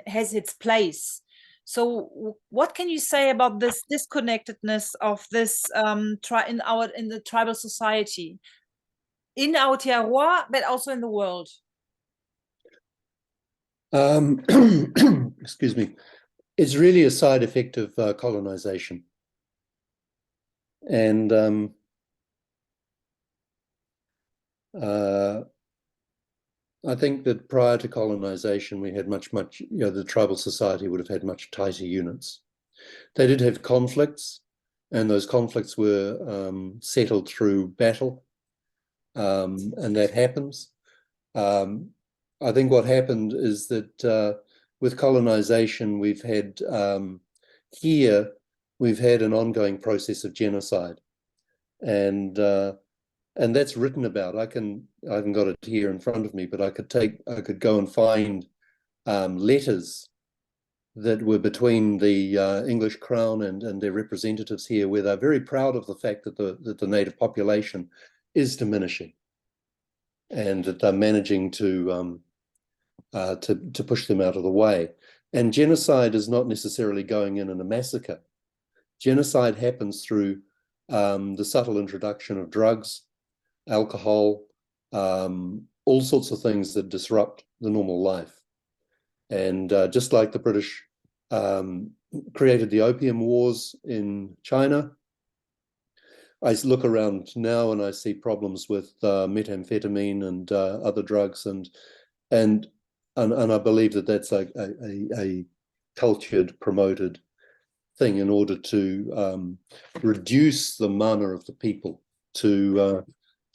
[SPEAKER 1] has its place. So what can you say about this disconnectedness of this in the tribal society in Aotearoa, but also in the world?
[SPEAKER 2] Excuse me. It's really a side effect of colonization. And I think that prior to colonization, we had much, the tribal society would have had much tighter units. They did have conflicts, and those conflicts were settled through battle, and that happens. I think what happened is that with colonization, we've had an ongoing process of genocide, and that's written about. I haven't got it here in front of me, but I could go and find letters that were between the English Crown and their representatives here, where they're very proud of the fact that the native population is diminishing, and that they're managing to push them out of the way. And genocide is not necessarily going in a massacre. Genocide happens through the subtle introduction of drugs, alcohol, all sorts of things that disrupt the normal life. And just like the British created the opium wars in China, I look around now and I see problems with methamphetamine and other drugs, and I believe that that's a cultured, promoted thing in order to reduce the mana of the people to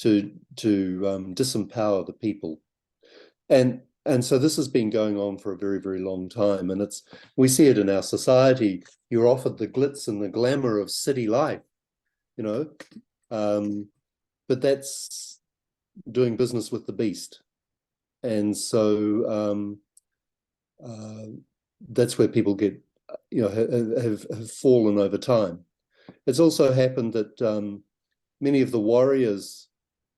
[SPEAKER 2] disempower the people. And so this has been going on for a very, very long time. And we see it in our society. You're offered the glitz and the glamour of city life, you know, but that's doing business with the beast. And so that's where people get, you know, have fallen over time. It's also happened that many of the warriors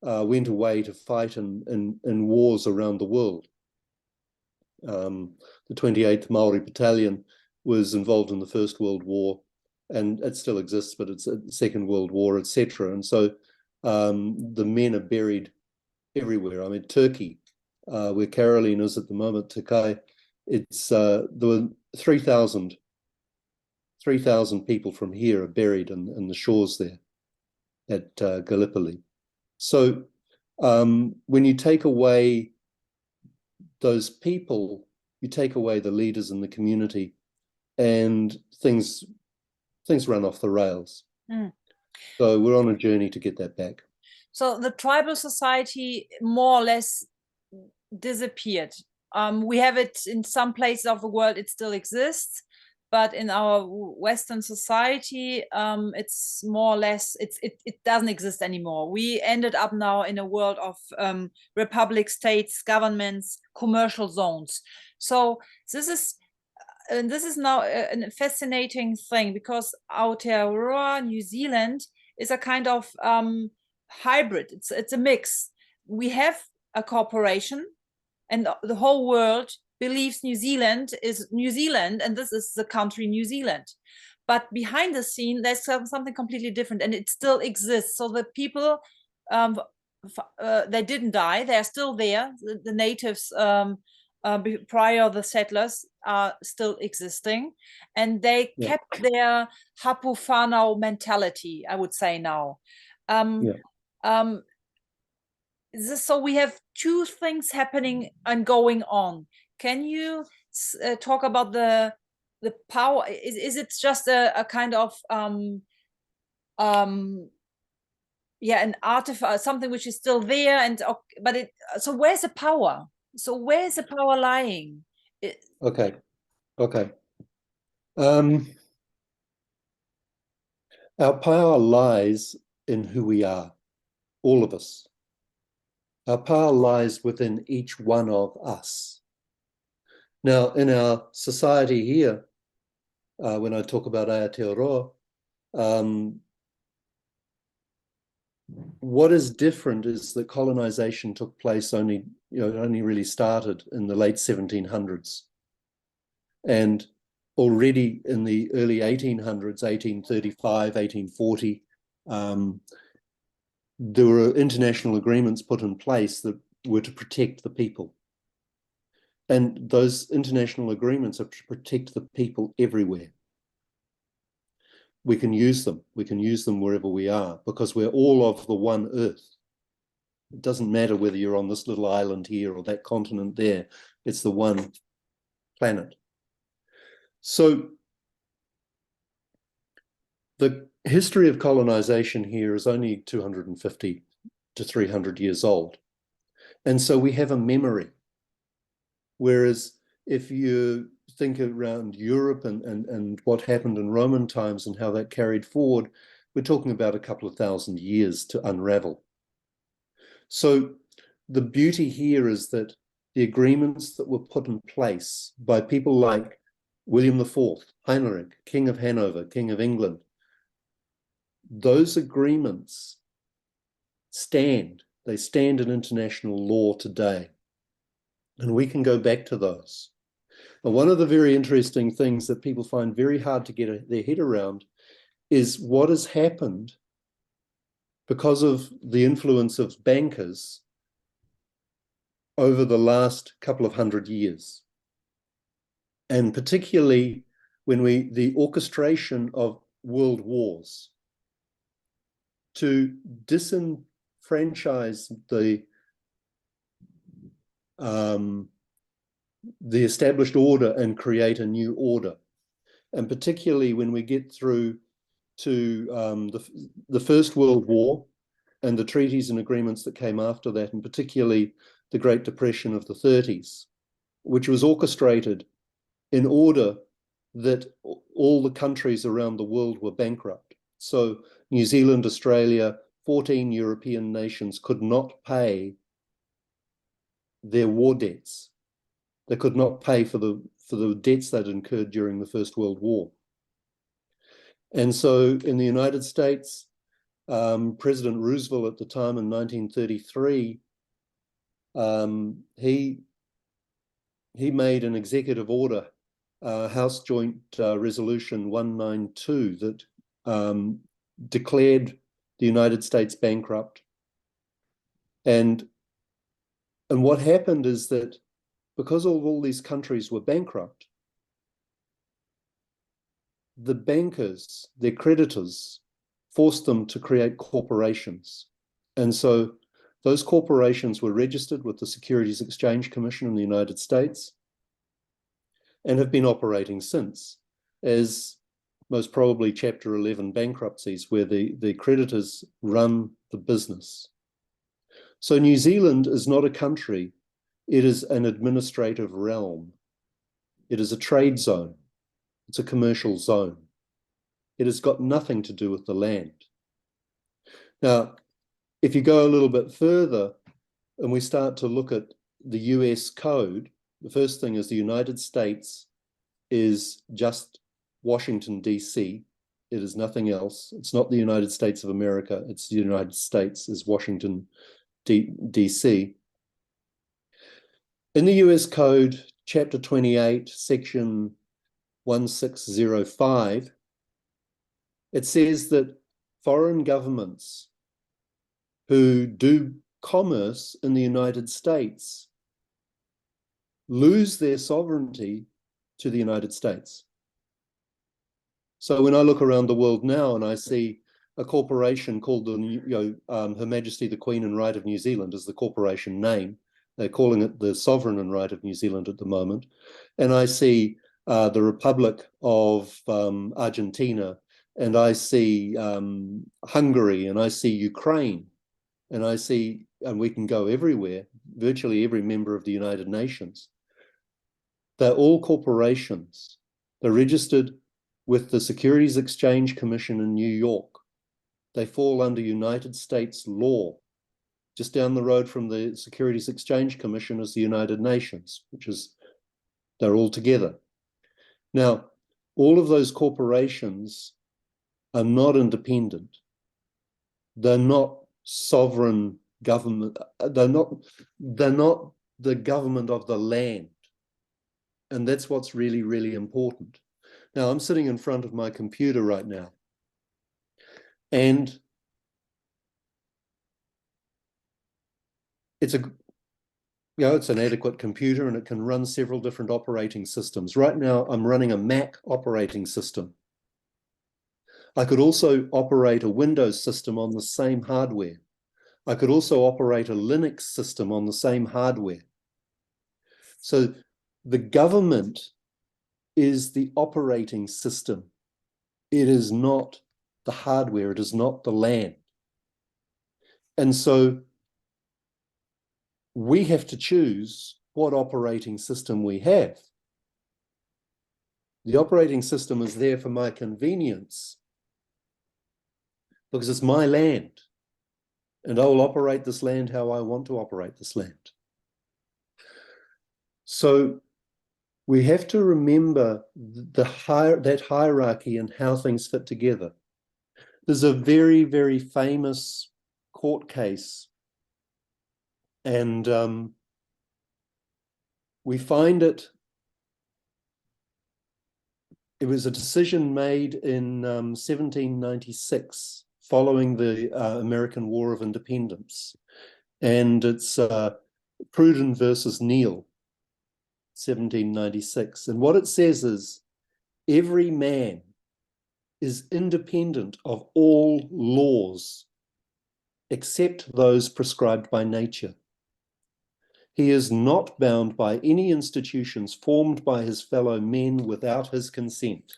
[SPEAKER 2] went away to fight in wars around the world. The 28th Maori Battalion was involved in the First World War, and it still exists, but it's a Second World War, etc. And so the men are buried everywhere. I mean, Turkey, where Caroline is at the moment, Takai, there were 3,000 people from here are buried in the shores there at Gallipoli. So when you take away those people, you take away the leaders in the community, and things run off the rails. So we're on a journey to get that back.
[SPEAKER 1] So the tribal society more or less disappeared. We have it in some places of the world, it still exists, but in our Western society, it's more or less, it doesn't exist anymore. We ended up now in a world of republic states, governments, commercial zones. So this is now a fascinating thing, because Aotearoa, New Zealand, is a kind of hybrid. It's a mix. We have a corporation, and the whole world believes New Zealand is New Zealand, and this is the country New Zealand. But behind the scene, there's something completely different, and it still exists. So the people, they didn't die. They're still there. The natives, prior the settlers, are still existing, and they kept their hapu whanau mentality, I would say now. So we have two things happening and going on. Can you talk about the power? Is it just a kind of an artifact, something which is still there, and so where's the power? So where's the power lying?
[SPEAKER 2] Okay. Our power lies in who we are, all of us. Our power lies within each one of us. Now, in our society here, when I talk about Aotearoa, what is different is that colonization took place only really started in the late 1700s. And already in the early 1800s, 1835, 1840, there were international agreements put in place that were to protect the people. And those international agreements are to protect the people everywhere. We can use them. We can use them wherever we are, because we're all of the one earth. It doesn't matter whether you're on this little island here or that continent there. It's the one planet. So the history of colonization here is only 250 to 300 years old. And so we have a memory. Whereas if you think around Europe and what happened in Roman times and how that carried forward, we're talking about a couple of thousand years to unravel. So the beauty here is that the agreements that were put in place by people like William IV, Heinrich, King of Hanover, King of England, those agreements stand. They stand in international law today. And we can go back to those. And one of the very interesting things that people find very hard to get their head around is what has happened because of the influence of bankers over the last couple of hundred years. And particularly when the orchestration of world wars to disenfranchise the established order and create a new order. And particularly when we get through to the First World War, and the treaties and agreements that came after that, and particularly the Great Depression of the 30s, which was orchestrated in order that all the countries around the world were bankrupt. So New Zealand, Australia, 14 European nations could not pay their war debts. They could not pay for the debts they'd incurred during the First World War. And so in the United States, President Roosevelt at the time in 1933, he made an executive order, House Joint Resolution 192, that declared the United States bankrupt. And what happened is that because all these countries were bankrupt, the bankers, their creditors, forced them to create corporations. And so those corporations were registered with the Securities Exchange Commission in the United States and have been operating since as most probably Chapter 11 bankruptcies, where the creditors run the business. So New Zealand is not a country, it is an administrative realm. It is a trade zone. It's a commercial zone. It has got nothing to do with the land. Now, if you go a little bit further and we start to look at the US code, the first thing is the United States is just Washington, D.C. It is nothing else. It's not the United States of America. It's the United States is Washington, D.C. In the US code, chapter 28, section 1605, it says that foreign governments who do commerce in the United States lose their sovereignty to the United States. So when I look around the world now and I see a corporation called Her Majesty the Queen and Right of New Zealand is the corporation name. They're calling it the Sovereign and Right of New Zealand at the moment. And I see the Republic of Argentina, and I see Hungary, and I see Ukraine, and I see, and we can go everywhere, virtually every member of the United Nations. They're all corporations. They're registered with the Securities Exchange Commission in New York. They fall under United States law. Just down the road from the Securities Exchange Commission is the United Nations, which is, they're all together. Now, all of those corporations are not independent. They're not sovereign government. They're not the government of the land. And that's what's really, really important. Now, I'm sitting in front of my computer right now, and it's an adequate computer, and it can run several different operating systems. Right now, I'm running a Mac operating system. I could also operate a Windows system on the same hardware. I could also operate a Linux system on the same hardware. So the government is the operating system. It is not the hardware. It is not the land. And so we have to choose what operating system we have. The operating system is there for my convenience because it's my land, and I will operate this land how I want to operate this land. So we have to remember that hierarchy and how things fit together. There's a very, very famous court case, and we find it was a decision made in 1796 following the American War of Independence, and it's Pruden versus Neal, 1796. And what it says is, every man is independent of all laws except those prescribed by nature. He is not bound by any institutions formed by his fellow men without his consent.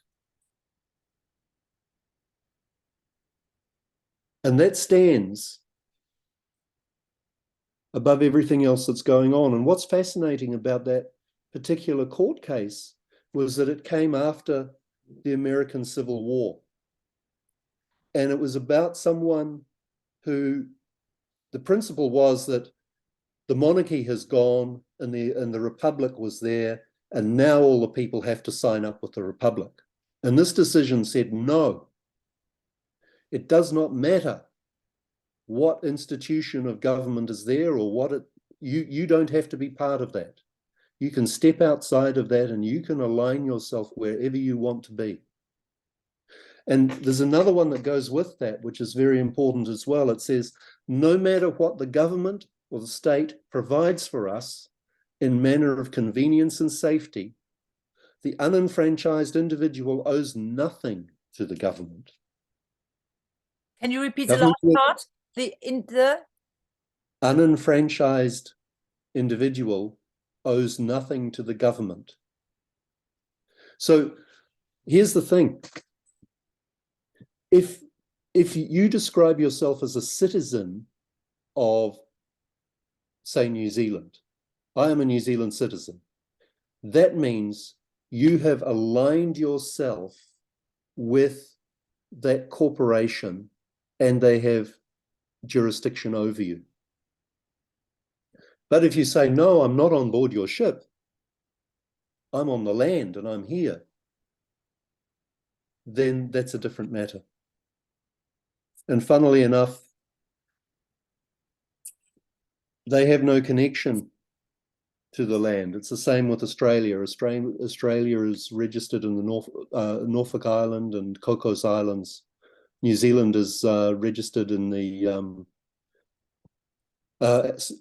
[SPEAKER 2] And that stands above everything else that's going on. And what's fascinating about that particular court case was that it came after the American Civil War. And it was about someone who, the principle was that the monarchy has gone and the republic was there, and now all the people have to sign up with the republic. And this decision said, no, it does not matter what institution of government is there or what you don't have to be part of that. You can step outside of that and you can align yourself wherever you want to be. And there's another one that goes with that, which is very important as well. It says, no matter what the government or the state provides for us in manner of convenience and safety, the unenfranchised individual owes nothing to the government.
[SPEAKER 1] Can you repeat the last part? The
[SPEAKER 2] unenfranchised individual owes nothing to the government. So here's the thing. If you describe yourself as a citizen of, say, New Zealand, I am a New Zealand citizen, that means you have aligned yourself with that corporation and they have jurisdiction over you. But if you say, no, I'm not on board your ship, I'm on the land and I'm here, then that's a different matter. And funnily enough, they have no connection to the land. It's the same with Australia. Australia is registered in the Norfolk Island and Cocos Islands. New Zealand is registered in the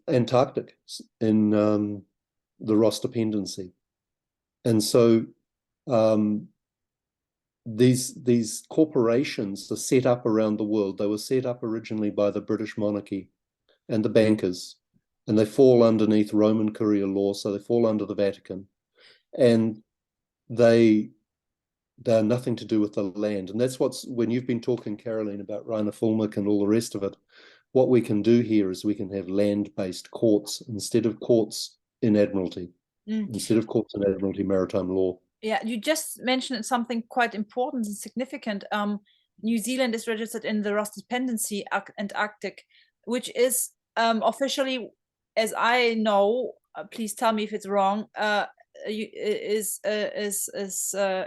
[SPEAKER 2] Antarctic, in the Ross Dependency. And so these corporations are set up around the world. They were set up originally by the British monarchy and the bankers, and they fall underneath Roman Courier law, so they fall under the Vatican, and they are nothing to do with the land. And that's what's, when you've been talking, Caroline, about Rainer Fulmick and all the rest of it, what we can do here is we can have land-based courts instead of courts in Admiralty, instead of courts in Admiralty maritime law.
[SPEAKER 1] Yeah, you just mentioned something quite important and significant. New Zealand is registered in the Ross Dependency, Antarctic, which is officially, as I know, please tell me if it's wrong, is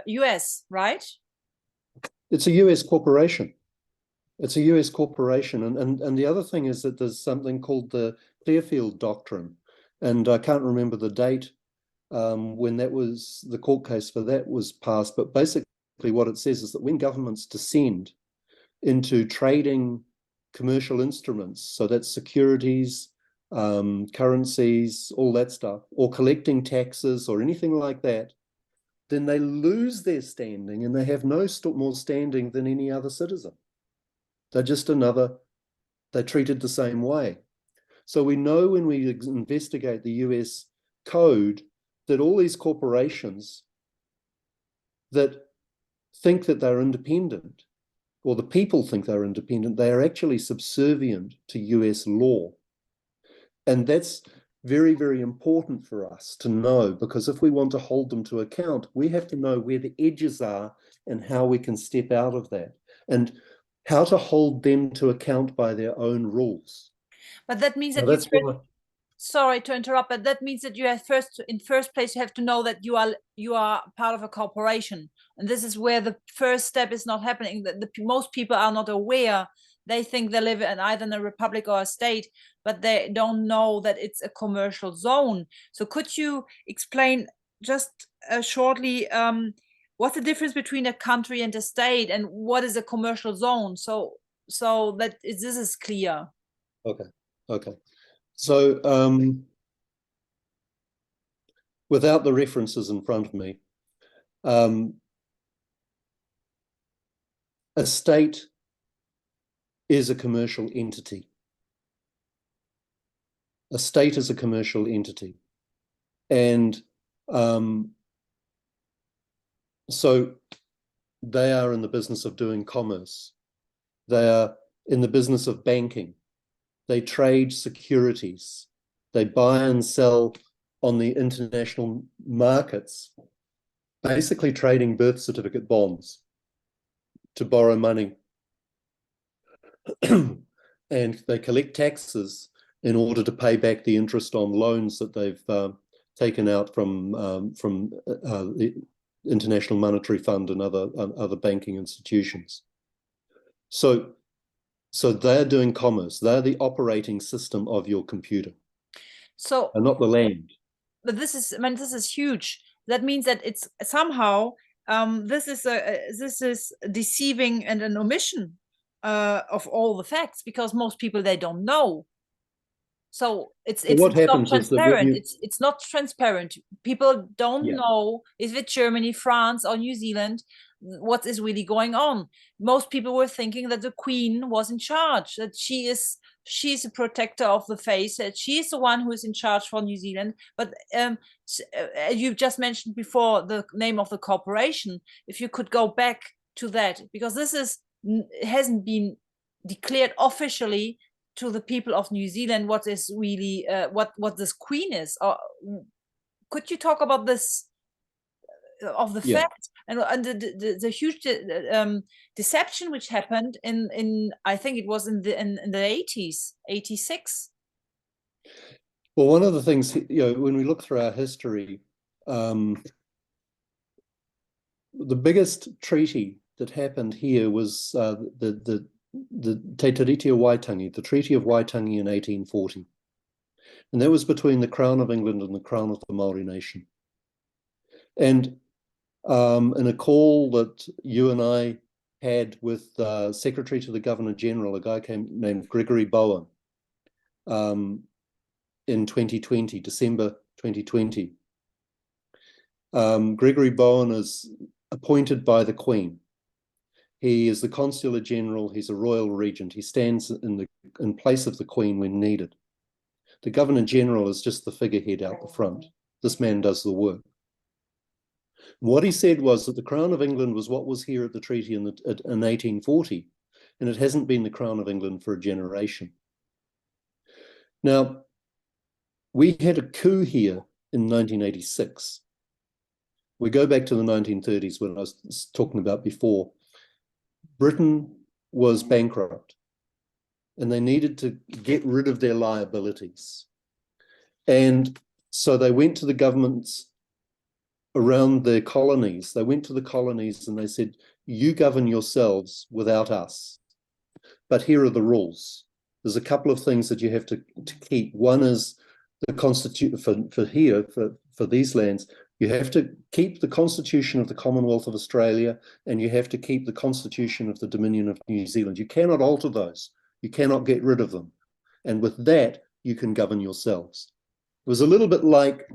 [SPEAKER 1] US, right?
[SPEAKER 2] It's a US corporation. It's a US corporation. And the other thing is that there's something called the Clearfield Doctrine. And I can't remember the date when that was, the court case for that was passed. But basically what it says is that when governments descend into trading commercial instruments, so that's securities, currencies, all that stuff, or collecting taxes or anything like that, then they lose their standing and they have no more standing than any other citizen. They're just they're treated the same way. So we know when we investigate the US code that all these corporations that think that they're independent, or the people think they're independent, they are actually subservient to US law. And that's very, very important for us to know, because if we want to hold them to account, we have to know where the edges are and how we can step out of that, and how to hold them to account by their own rules.
[SPEAKER 1] But that means that sorry to interrupt, but that means that you have in first place, you have to know that you are part of a corporation. And this is where the first step is not happening. Most people are not aware. They think they live in either in a republic or a state, but they don't know that it's a commercial zone. So could you explain just shortly what's the difference between a country and a state, and what is a commercial zone? So that this is clear.
[SPEAKER 2] Okay. So without the references in front of me, a state is a commercial entity. A state is a commercial entity. And so they are in the business of doing commerce. They are in the business of banking. They trade securities. They buy and sell on the international markets, basically trading birth certificate bonds to borrow money. And they collect taxes in order to pay back the interest on loans that they've taken out from the International Monetary Fund and other banking institutions. So they're doing commerce. They're the operating system of your computer,
[SPEAKER 1] So,
[SPEAKER 2] and not the land.
[SPEAKER 1] but this is, I mean, this is huge. That means that it's somehow this is deceiving and an omission of all the facts, because most people, they don't know. So it's
[SPEAKER 2] what
[SPEAKER 1] not
[SPEAKER 2] happens is that when
[SPEAKER 1] transparent.
[SPEAKER 2] you,
[SPEAKER 1] It's not transparent. People don't
[SPEAKER 2] Yeah.
[SPEAKER 1] know, is it Germany, France, or New Zealand, what is really going on. Most people were thinking that the Queen was in charge, that she's a protector of the faith, that she's the one who is in charge for New Zealand. But you just mentioned before the name of the corporation. If you could go back to that, because this hasn't been declared officially to the people of New Zealand what is really what this Queen is. Or could you talk about this of the
[SPEAKER 2] Yeah.
[SPEAKER 1] fact and the huge deception which happened in I think it was in the 80s, 86.
[SPEAKER 2] Well, one of the things, when we look through our history, the biggest treaty that happened here was the Te Tiriti o Waitangi, the Treaty of Waitangi in 1840. And that was between the Crown of England and the Crown of the Maori Nation. And in a call that you and I had with Secretary to the Governor General, a guy named Gregory Bowen, in 2020, December 2020. Gregory Bowen is appointed by the Queen. He is the Consular General. He's a Royal Regent. He stands in place of the Queen when needed. The Governor General is just the figurehead out the front. This man does the work. What he said was that the Crown of England was what was here at the treaty in 1840, and it hasn't been the Crown of England for a generation. Now, we had a coup here in 1986. We go back to the 1930s, when I was talking about before. Britain was bankrupt, and they needed to get rid of their liabilities. And so they went to the governments around their colonies. They went to the colonies and they said, you govern yourselves without us, but here are the rules. There's a couple of things that you have to keep. One is the constitution for these lands. You have to keep the Constitution of the Commonwealth of Australia, and you have to keep the Constitution of the Dominion of New Zealand. You cannot alter those. You cannot get rid of them. And with that, you can govern yourselves. It was a little bit like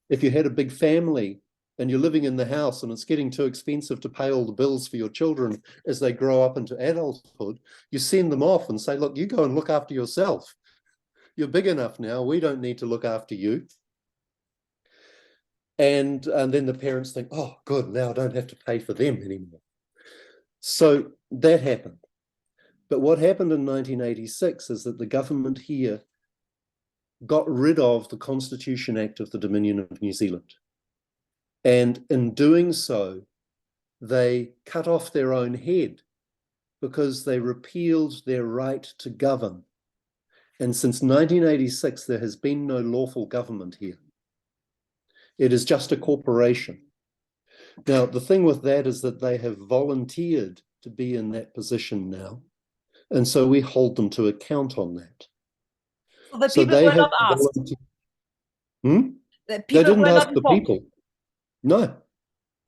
[SPEAKER 2] if you had a big family and you're living in the house and it's getting too expensive to pay all the bills for your children as they grow up into adulthood, you send them off and say, look, you go and look after yourself. You're big enough now. We don't need to look after you. And then the parents think, oh, good, now I don't have to pay for them anymore. So that happened. But what happened in 1986 is that the government here got rid of the Constitution Act of the Dominion of New Zealand. And in doing so, they cut off their own head because they repealed their right to govern. And since 1986, there has been no lawful government here. It is just a corporation. Now, the thing with that is that they have volunteered to be in that position now. And so we hold them to account on that.
[SPEAKER 1] So the people were not asked.
[SPEAKER 2] They didn't ask the people. No.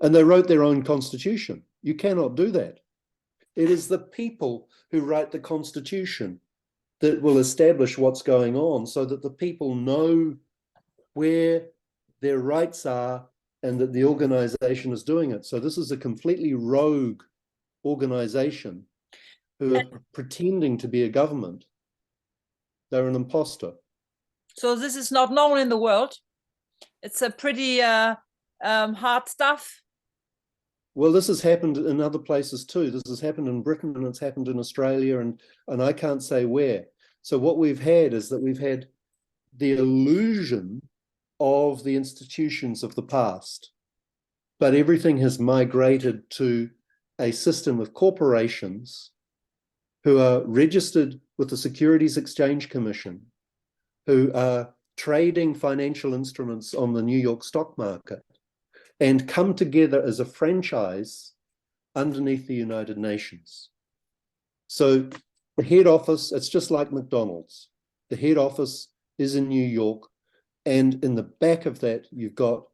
[SPEAKER 2] And they wrote their own constitution. You cannot do that. It is the people who write the constitution that will establish what's going on so that the people know where their rights are and that the organization is doing it. So this is a completely rogue organization who are pretending to be a government. They're an imposter.
[SPEAKER 1] So this is not known in the world. It's a pretty hard stuff.
[SPEAKER 2] Well, this has happened in other places too. This has happened in Britain and it's happened in Australia and I can't say where. So what we've had is that we've had the illusion of the institutions of the past. But everything has migrated to a system of corporations who are registered with the Securities Exchange Commission, who are trading financial instruments on the New York stock market, and come together as a franchise underneath the United Nations. So the head office, it's just like McDonald's. The head office is in New York, and in the back of that, you've got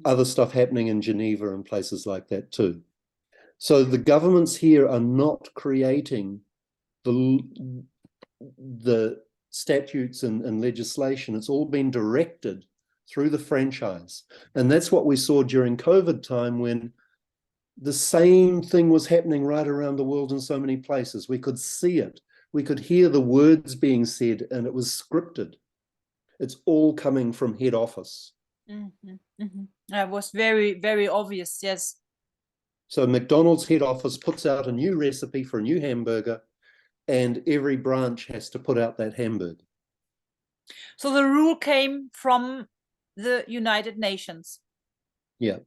[SPEAKER 2] other stuff happening in Geneva and places like that too. So the governments here are not creating the statutes and legislation. It's all been directed through the franchise. And that's what we saw during COVID time, when the same thing was happening right around the world in so many places. We could see it. We could hear the words being said, and it was scripted. It's all coming from head office.
[SPEAKER 1] Mm-hmm, mm-hmm. It was very, very obvious, yes.
[SPEAKER 2] So McDonald's head office puts out a new recipe for a new hamburger, and every branch has to put out that hamburger.
[SPEAKER 1] So the rule came from the United Nations.
[SPEAKER 2] Yeah.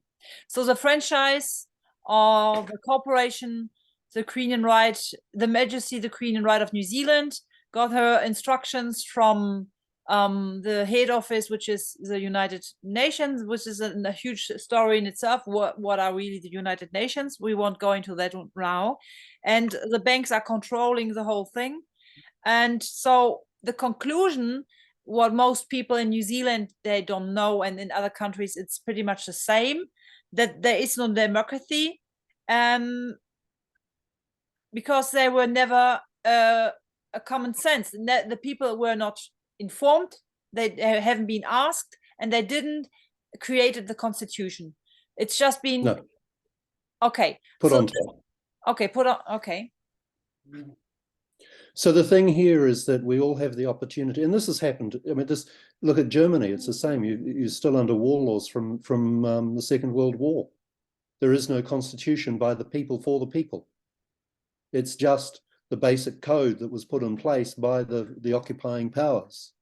[SPEAKER 1] So the franchise or the corporation, the Queen and Right, the Majesty, the Queen and Right of New Zealand, got her instructions from the head office, which is the United Nations, which is a huge story in itself. What are really the United Nations? We won't go into that now. And the banks are controlling the whole thing. And so the conclusion, what most people in New Zealand, they don't know, and in other countries, it's pretty much the same, that there is no democracy, because there were never a common sense. The people were not informed, they haven't been asked, and they didn't created the constitution. It's just been
[SPEAKER 2] no.
[SPEAKER 1] Okay.
[SPEAKER 2] Put on top.
[SPEAKER 1] Okay, put on. Okay.
[SPEAKER 2] So the thing here is that we all have the opportunity, and this has happened. I mean, look at Germany. It's the same. You're still under war laws from the Second World War. There is no constitution by the people for the people. It's just the basic code that was put in place by the occupying powers.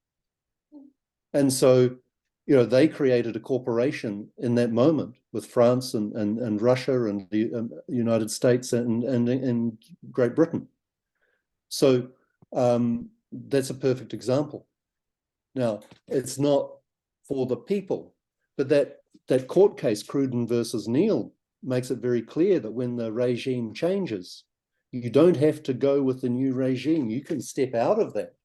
[SPEAKER 2] And so, you know, they created a corporation in that moment with France and Russia and the United States and Great Britain. So that's a perfect example. Now, it's not for the people, but that court case, Cruden versus Neal, makes it very clear that when the regime changes, you don't have to go with the new regime. You can step out of that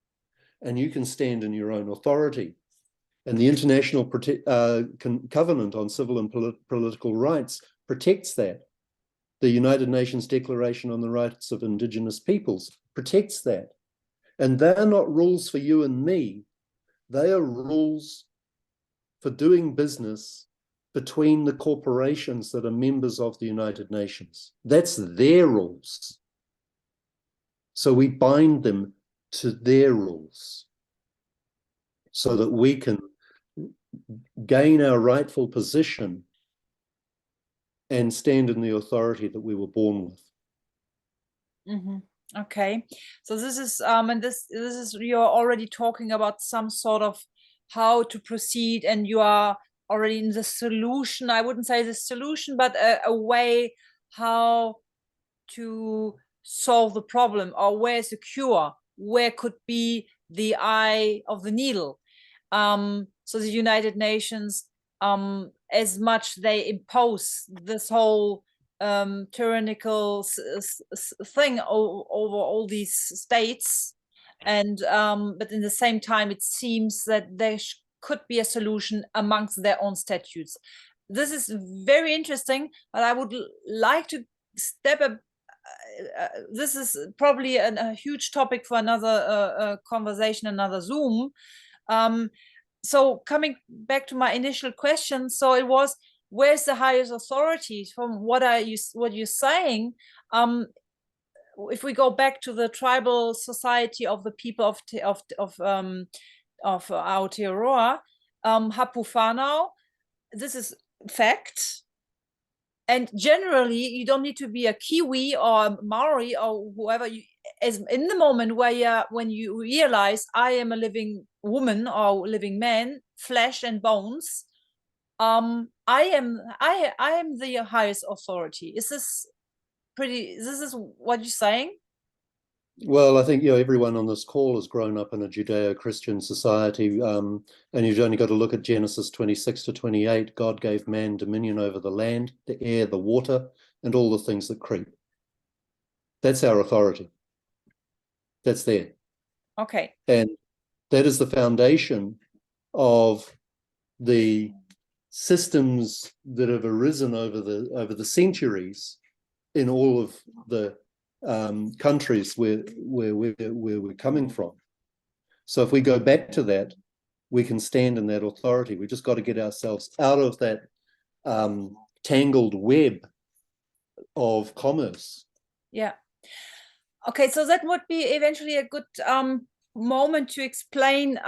[SPEAKER 2] and you can stand in your own authority. And the International Covenant on Civil and Political Rights protects that. The United Nations Declaration on the Rights of Indigenous Peoples protects that. And they're not rules for you and me. They are rules for doing business between the corporations that are members of the United Nations. That's their rules. So we bind them to their rules so that we can gain our rightful position and stand in the authority that we were born with.
[SPEAKER 1] Mm-hmm. Okay, so this is and this is, you're already talking about some sort of how to proceed, and you are already in the solution. I wouldn't say the solution, but a way how to solve the problem, or where's the cure, where could be the eye of the needle. So the United Nations, as much they impose this whole tyrannical thing over all these states, and but in the same time it seems that there could be a solution amongst their own statutes. This is very interesting, but I would like to step up. This is probably a huge topic for another conversation, another Zoom. So coming back to my initial question, so it was, where's the highest authority? From what you're saying, if we go back to the tribal society of the people of Aotearoa, Hapu Whanau, this is fact. And generally, you don't need to be a Kiwi or a Maori or whoever. as in the moment where when you realize I am a living woman or living man, flesh and bones, I am the highest authority. Is this what you're saying?
[SPEAKER 2] Well, I think, everyone on this call has grown up in a Judeo-Christian society, and you've only got to look at Genesis 26 to 28. God gave man dominion over the land, the air, the water, and all the things that creep. That's our authority. That's there.
[SPEAKER 1] Okay.
[SPEAKER 2] And that is the foundation of the systems that have arisen over the centuries in all of the countries where we're coming from. So if we go back to that, we can stand in that authority. We just got to get ourselves out of that tangled web of commerce.
[SPEAKER 1] Yeah. Okay, so that would be eventually a good moment to explain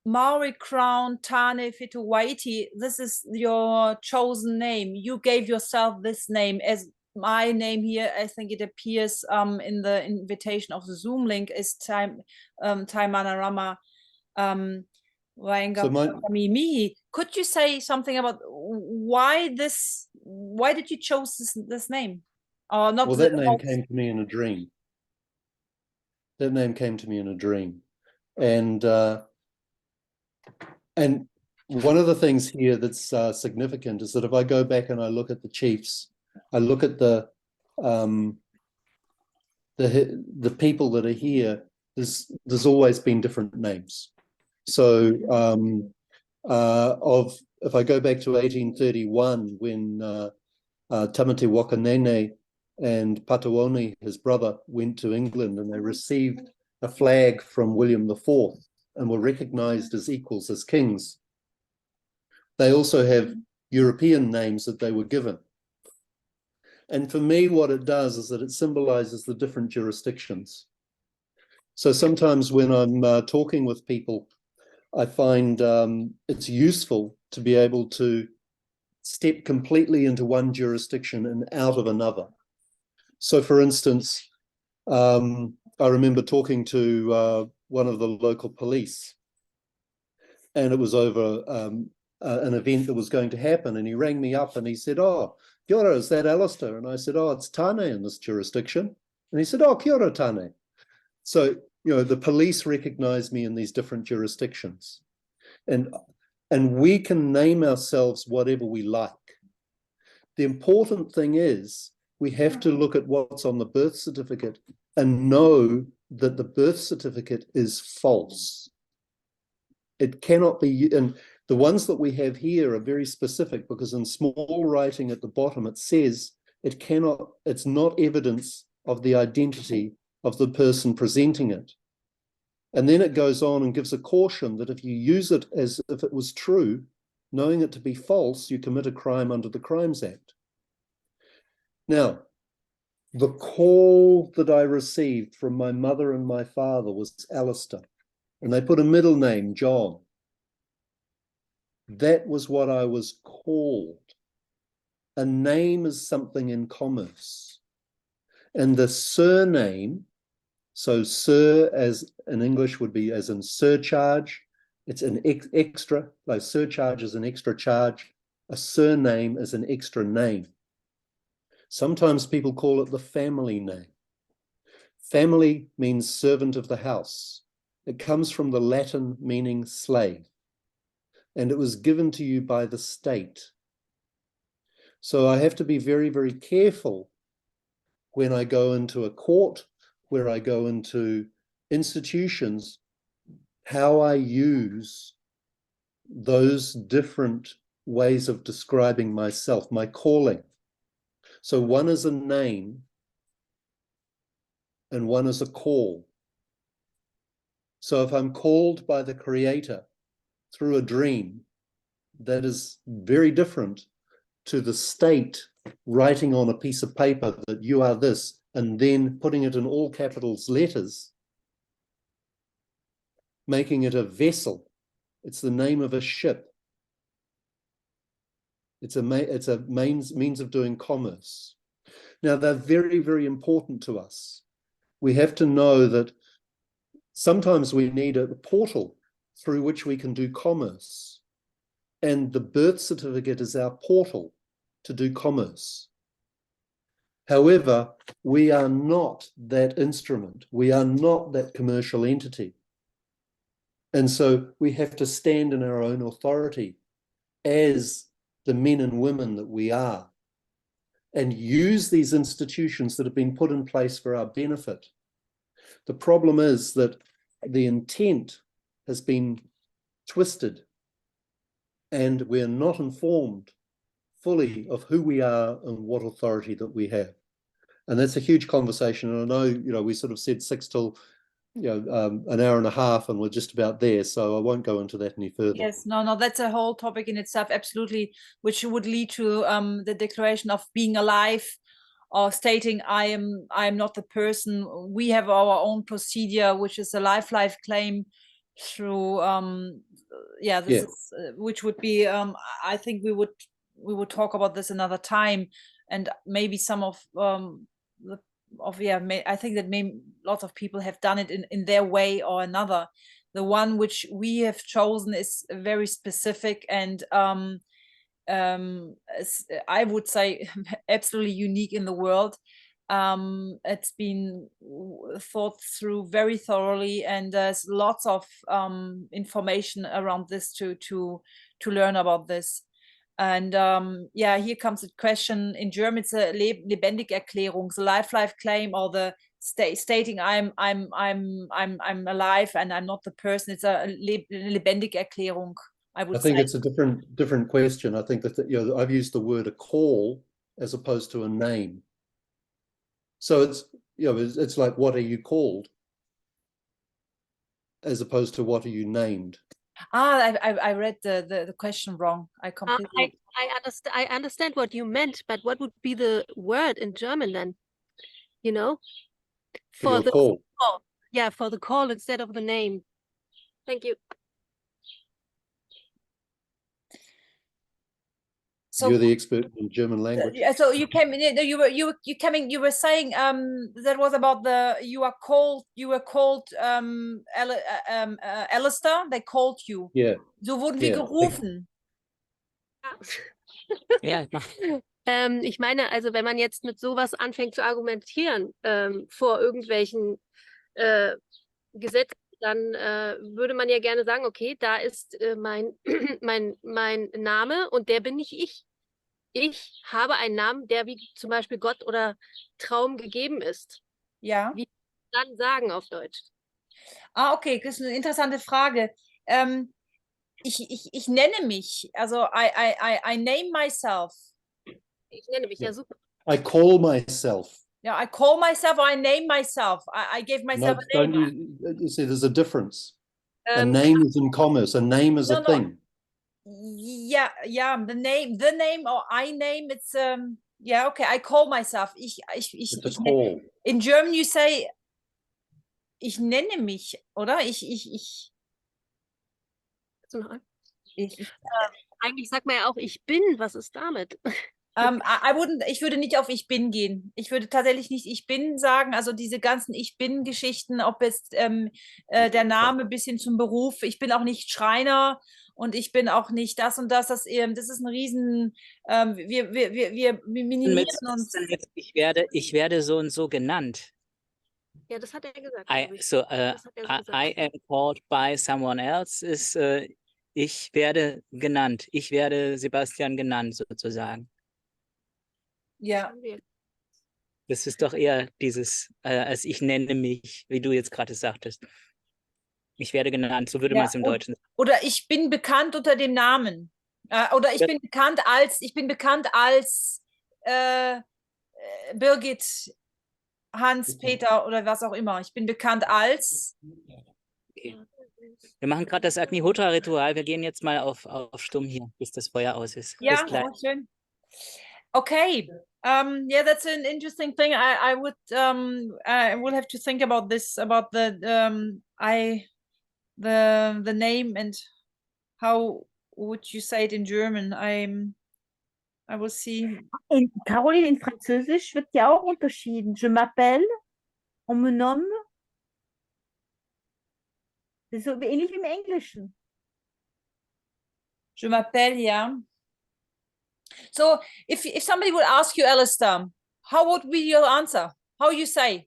[SPEAKER 1] Maori crown Tane Whitu Waiti. This is your chosen name. You gave yourself this name. As my name here, I think it appears in the invitation of the Zoom link, is Taimanarama Wainga. Could you say something about why did you choose this name? Or not?
[SPEAKER 2] Well, that name came to me in a dream. That name came to me in a dream. And one of the things here that's significant is that if I go back and I look at the chiefs, I look at the people that are here, there's always been different names. So if I go back to 1831, when Tamati Wakanene and Pataoni, his brother, went to England and they received a flag from William IV and were recognized as equals, as kings. They also have European names that they were given. And for me, what it does is that it symbolizes the different jurisdictions. So sometimes when I'm talking with people, I find it's useful to be able to step completely into one jurisdiction and out of another. So for instance, I remember talking to one of the local police, and it was over an event that was going to happen, and he rang me up and he said, "Oh, kia ora, is that Alistair?" And I said, "Oh, it's Tane in this jurisdiction." And he said, "Oh, kia ora, Tane." So, the police recognize me in these different jurisdictions. And we can name ourselves whatever we like. The important thing is we have to look at what's on the birth certificate and know that the birth certificate is false. It cannot be, and the ones that we have here are very specific because in small writing at the bottom it says it's not evidence of the identity of the person presenting it. And then it goes on and gives a caution that if you use it as if it was true, knowing it to be false, you commit a crime under the Crimes Act. Now, the call that I received from my mother and my father was Alistair, and they put a middle name, John. That was what I was called. A name is something in commerce. And the surname, so sir as in English would be as in surcharge, it's an extra, like surcharge is an extra charge, a surname is an extra name. Sometimes people call it the family name. Family means servant of the house. It comes from the Latin meaning slave, and it was given to you by the state. So I have to be very, very careful when I go into a court, where I go into institutions, how I use those different ways of describing myself, my calling. So one is a name and one is a call. So if I'm called by the Creator through a dream, that is very different to the state writing on a piece of paper that you are this, and then putting it in all capitals letters, making it a vessel. It's the name of a ship. It's a means of doing commerce. Now, they're very, very important to us. We have to know that sometimes we need a portal through which we can do commerce. And the birth certificate is our portal to do commerce. However, we are not that instrument. We are not that commercial entity. And so we have to stand in our own authority as the men and women that we are, and use these institutions that have been put in place for our benefit. The problem is that the intent has been twisted, and we're not informed fully of who we are and what authority that we have. And that's a huge conversation. And I know, we sort of said 6 till, an hour and a half, and we're just about there. So I won't go into that any further.
[SPEAKER 1] Yes, no, that's a whole topic in itself, absolutely, which would lead to the declaration of being alive, or stating I am not the person. We have our own procedure, which is a life claim through this is which would be I think we would talk about this another time, and maybe some of I think that lots of people have done it in their way or another. The one which we have chosen is very specific and I would say absolutely unique in the world. It's been thought through very thoroughly, and there's lots of information around this to learn about this. And here comes a question in German. It's a lebendig Erklärung, the life claim, or the stating I'm alive and I'm not the person. It's a lebendig Erklärung. I
[SPEAKER 2] think it's a different question. I think that I've used the word a call as opposed to a name. So it's it's like, what are you called, as opposed to what are you named.
[SPEAKER 1] I read the question wrong. I completely.
[SPEAKER 3] I understand what you meant, but what would be the word in German then?
[SPEAKER 2] For the call.
[SPEAKER 3] Yeah, for the call instead of the name. Thank you.
[SPEAKER 2] So you're the expert in German language.
[SPEAKER 1] So you came in. You were saying that was about you were called Alistair. They called you.
[SPEAKER 2] Yeah.
[SPEAKER 1] So wurden wir gerufen.
[SPEAKER 3] Ja. Ich meine, also wenn man jetzt mit sowas anfängt zu argumentieren vor irgendwelchen Gesetzen, dann würde man ja gerne sagen, okay, da ist mein Name und der bin nicht ich. Ich habe einen Namen, der wie zum Beispiel Gott oder Traum gegeben ist.
[SPEAKER 1] Ja.
[SPEAKER 3] Wie dann sagen auf Deutsch?
[SPEAKER 1] Okay, das ist eine interessante Frage. Ich nenne mich, also I name myself.
[SPEAKER 3] Ich nenne mich, ja super.
[SPEAKER 2] I call myself.
[SPEAKER 1] Yeah, I call myself, or I name myself. I give myself a name.
[SPEAKER 2] You see, there's a difference. A name is in commerce. A name is a thing.
[SPEAKER 1] Yeah, the name, or I name. It's okay. I call myself.
[SPEAKER 2] It's a call.
[SPEAKER 1] In German, you say, ich nenne mich, oder?
[SPEAKER 3] Eigentlich sagt man ja auch, ich bin. Was ist damit?
[SPEAKER 1] Ich würde nicht auf ich bin gehen. Ich würde tatsächlich nicht ich bin sagen. Also diese ganzen ich bin Geschichten, ob jetzt der Name bis hin zum Beruf. Ich bin auch nicht Schreiner und ich bin auch nicht das und das. Das ist ein Riesen. Wir minimieren uns.
[SPEAKER 4] Ich werde so und so genannt.
[SPEAKER 3] Ja, das hat er gesagt.
[SPEAKER 4] I am called by someone else ist ich werde genannt. Ich werde Sebastian genannt, sozusagen.
[SPEAKER 1] Ja.
[SPEAKER 4] Das ist doch eher dieses, als ich nenne mich, wie du jetzt gerade sagtest. Ich werde genannt, so würde man es im Deutschen sagen.
[SPEAKER 1] Oder ich bin bekannt unter dem Namen. Oder ich bin bekannt als Birgit, Hans, Peter oder was auch immer. Ich bin bekannt als.
[SPEAKER 4] Okay. Wir machen gerade das Agnihotra-Ritual. Wir gehen jetzt mal auf Stumm hier, bis das Feuer aus ist.
[SPEAKER 1] Ja, schön. Okay. That's an interesting thing. I will have to think about this, about the name and how would you say it in German? I will see.
[SPEAKER 5] Caroline, in Französisch wird ja auch unterschieden. Je m'appelle, on me nomme. Das ist so ähnlich wie im Englischen.
[SPEAKER 1] Je m'appelle, yeah. So if somebody would ask you, Alistair, how would be your answer? How you say?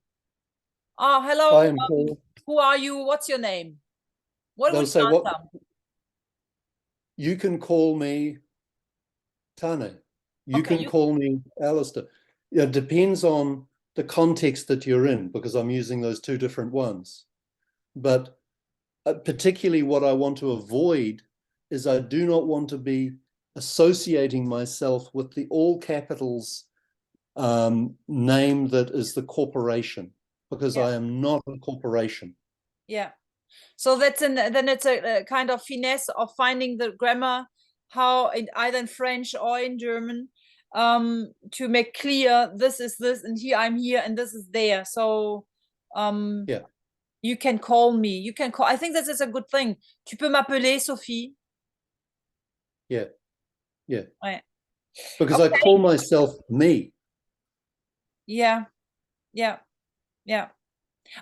[SPEAKER 1] Oh, hello,
[SPEAKER 2] I am Paul.
[SPEAKER 1] who are you? What's your name? What
[SPEAKER 2] They'll
[SPEAKER 1] would
[SPEAKER 2] say,
[SPEAKER 1] you
[SPEAKER 2] what?
[SPEAKER 1] answer?
[SPEAKER 2] You can call me Tane. You
[SPEAKER 1] Okay,
[SPEAKER 2] can call me Alistair. It depends on the context that you're in, because I'm using those two different ones. But particularly what I want to avoid is I do not want to be associating myself with the all capitals name that is the corporation, because
[SPEAKER 1] Yeah.
[SPEAKER 2] I am not a corporation.
[SPEAKER 1] Yeah. So then it's a kind of finesse of finding the grammar, how either in French or in German, to make clear this is this and here I'm here and this is there. So
[SPEAKER 2] Yeah.
[SPEAKER 1] you can call me. You can call. I think this is a good thing. Tu peux m'appeler Sophie.
[SPEAKER 2] Yeah. Yeah.
[SPEAKER 1] Ouais.
[SPEAKER 2] Because I call myself me.
[SPEAKER 1] Yeah. Yeah. Yeah.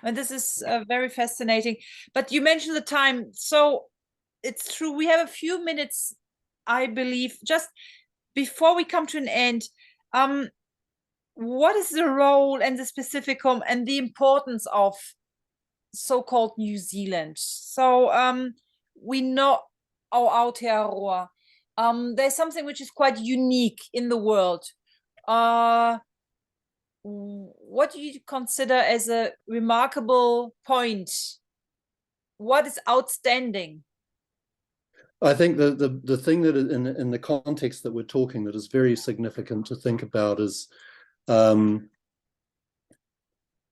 [SPEAKER 1] And this is very fascinating. But you mentioned the time. So it's true. We have a few minutes, I believe, just before we come to an end. What is the role and the specificum and the importance of so-called New Zealand? So we know our Aotearoa. There's something which is quite unique in the world. What do you consider as a remarkable point? What is outstanding?
[SPEAKER 2] I think the thing that in the context that we're talking that is very significant to think about is the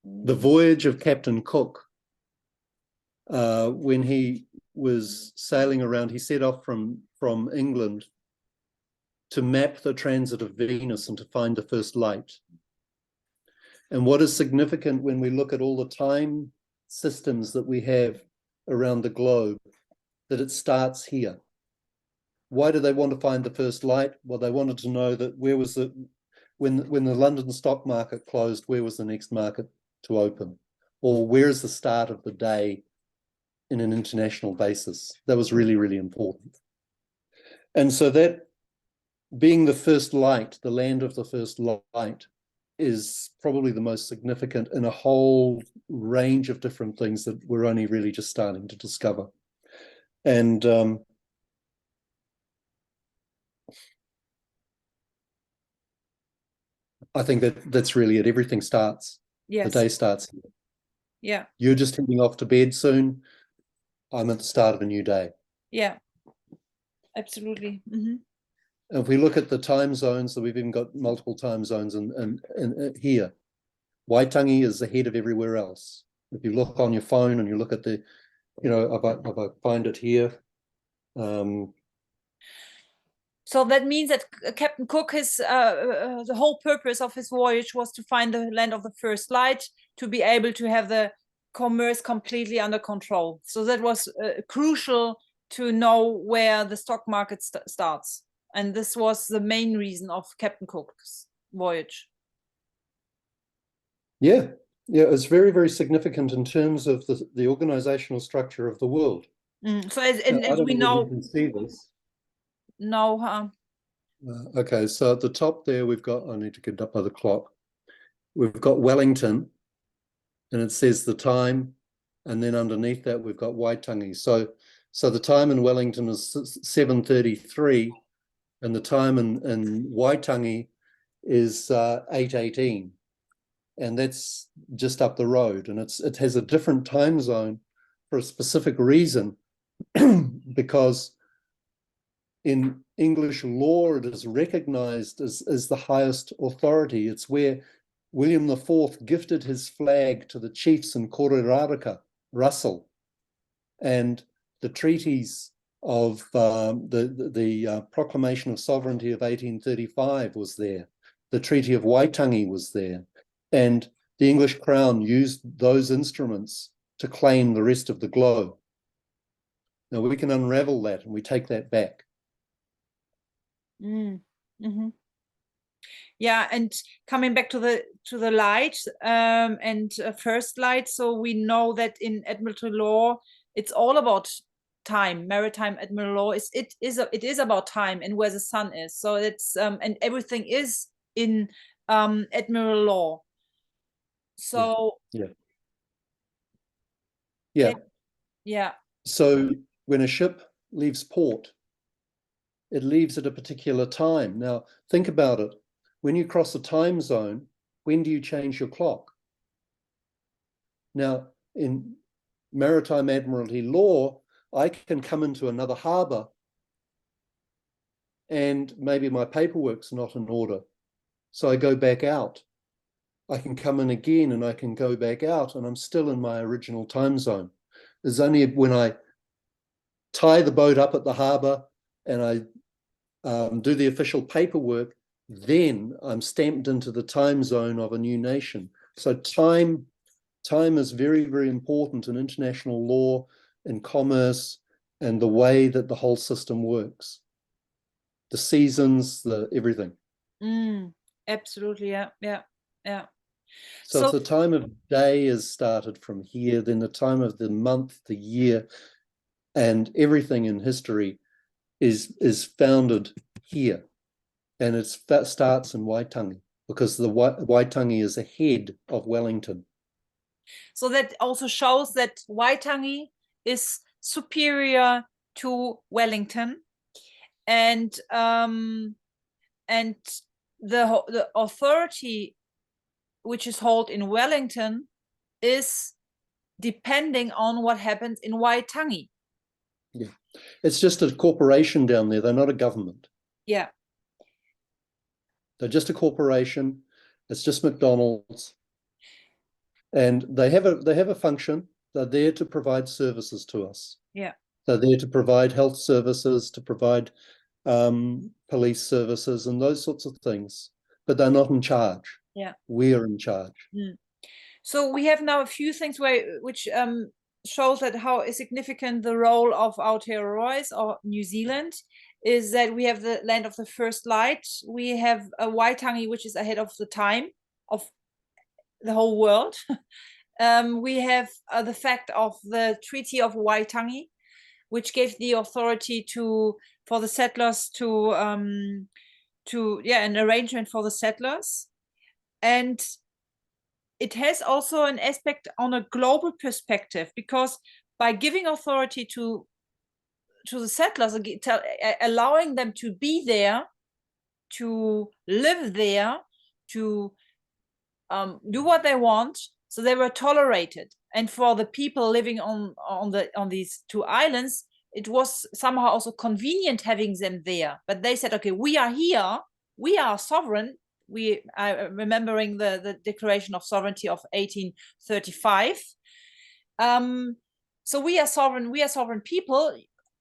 [SPEAKER 2] voyage of Captain Cook. When he was sailing around, he set off from England to map the transit of Venus and to find the first light. And what is significant when we look at all the time systems that we have around the globe, that it starts here. Why do they want to find the first light? Well, they wanted to know that where was when the London stock market closed, where was the next market to open? Or where is the start of the day in an international basis? That was really, really important. And so that being the first light, the land of the first light, is probably the most significant in a whole range of different things that we're only really just starting to discover. And I think that's really it. Everything starts.
[SPEAKER 1] Yes.
[SPEAKER 2] The day starts here.
[SPEAKER 1] Yeah.
[SPEAKER 2] You're just heading off to bed soon. I'm at the start of a new day.
[SPEAKER 1] Yeah. Absolutely. Mm-hmm.
[SPEAKER 2] If we look at the time zones, so we've even got multiple time zones and here. Waitangi is ahead of everywhere else. If you look on your phone and you look at the, if I find it here.
[SPEAKER 1] So that means that Captain Cook, the whole purpose of his voyage was to find the land of the first light, to be able to have the commerce completely under control. So that was crucial to know where the stock market starts. And this was the main reason of Captain Cook's voyage.
[SPEAKER 2] Yeah, it's very, very significant in terms of the organizational structure of the world.
[SPEAKER 1] So as we know,
[SPEAKER 2] you can see this.
[SPEAKER 1] No, huh?
[SPEAKER 2] Okay, so at the top there, we've got, I need to get it up by the clock. We've got Wellington, and it says the time, and then underneath that, we've got Waitangi. So the time in Wellington is 7:33, and the time in Waitangi is 8:18. And that's just up the road, and it has a different time zone for a specific reason, because in English law it is recognized as the highest authority. It's where William IV gifted his flag to the chiefs in Kororaraka, Russell, and the treaties of the Proclamation of Sovereignty of 1835 was there. The Treaty of Waitangi was there. And the English Crown used those instruments to claim the rest of the globe. Now we can unravel that and we take that back.
[SPEAKER 1] Mm-hmm. Yeah, and coming back to the light and first light, so we know that in Admiralty law, it's all about time. Maritime admiral law it is about time and where the sun is. So it's and everything is in admiral law. So
[SPEAKER 2] yeah. So when a ship leaves port, it leaves at a particular time. Now think about it. When you cross a time zone, when do you change your clock? Now, in maritime admiralty law, I can come into another harbour and maybe my paperwork's not in order. So I go back out. I can come in again and I can go back out and I'm still in my original time zone. There's only when I tie the boat up at the harbour and I do the official paperwork, then I'm stamped into the time zone of a new nation. So time is very, very important in international law, in commerce, and the way that the whole system works. The seasons, the everything.
[SPEAKER 1] Absolutely, yeah.
[SPEAKER 2] So it's the time of day is started from here, then the time of the month, the year, and everything in history is founded here. And that starts in Waitangi, because the Waitangi is ahead of Wellington.
[SPEAKER 1] So that also shows that Waitangi is superior to Wellington, and the authority which is held in Wellington is depending on what happens in Waitangi.
[SPEAKER 2] Yeah, it's just a corporation down there. They're not a government.
[SPEAKER 1] Yeah,
[SPEAKER 2] they're just a corporation. It's just McDonald's, and they have a function. They're there to provide services to us.
[SPEAKER 1] Yeah,
[SPEAKER 2] they're there to provide health services, to provide police services, and those sorts of things. But they're not in charge.
[SPEAKER 1] Yeah,
[SPEAKER 2] we're in charge.
[SPEAKER 1] So we have now a few things which shows that how significant the role of Aotearoa is, or New Zealand, is that we have the land of the first light. We have a Waitangi, which is ahead of the time of the whole world. We have the fact of the Treaty of Waitangi, which gave the authority for the settlers to an arrangement for the settlers. And it has also an aspect on a global perspective, because by giving authority to the settlers, allowing them to be there, to live there, to do what they want, so they were tolerated. And for the people living on these two islands, it was somehow also convenient having them there. But they said, okay, we are here, we are sovereign. We are remembering the Declaration of Sovereignty of 1835. So we are sovereign people.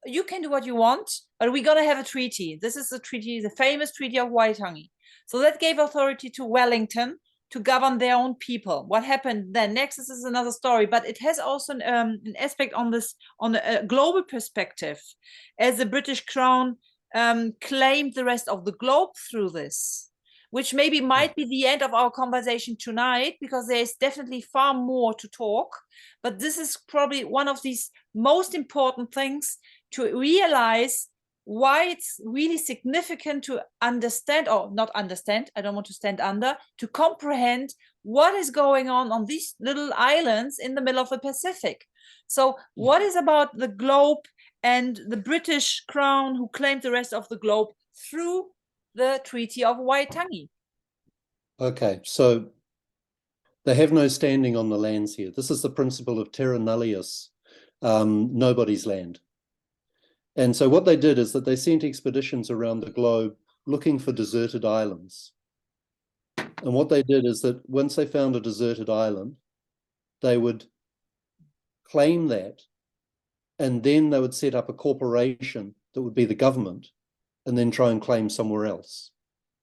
[SPEAKER 1] You can do what you want, but we're going to have a treaty. This is the treaty, the famous Treaty of Waitangi. So that gave authority to Wellington to govern their own people. What happened then next is another story, but it has also an aspect on a global perspective, as the British Crown claimed the rest of the globe through this, which maybe might be the end of our conversation tonight, because there is definitely far more to talk. But this is probably one of these most important things to realize, why it's really significant to understand, or not understand, I don't want to stand under, to comprehend what is going on these little islands in the middle of the Pacific. So what is about the globe and the British Crown, who claimed the rest of the globe through the Treaty of Waitangi? Okay,
[SPEAKER 2] so they have no standing on the lands here. This is the principle of terra nullius, nobody's land. And so what they did is that they sent expeditions around the globe looking for deserted islands. And what they did is that once they found a deserted island, they would claim that, and then they would set up a corporation that would be the government, and then try and claim somewhere else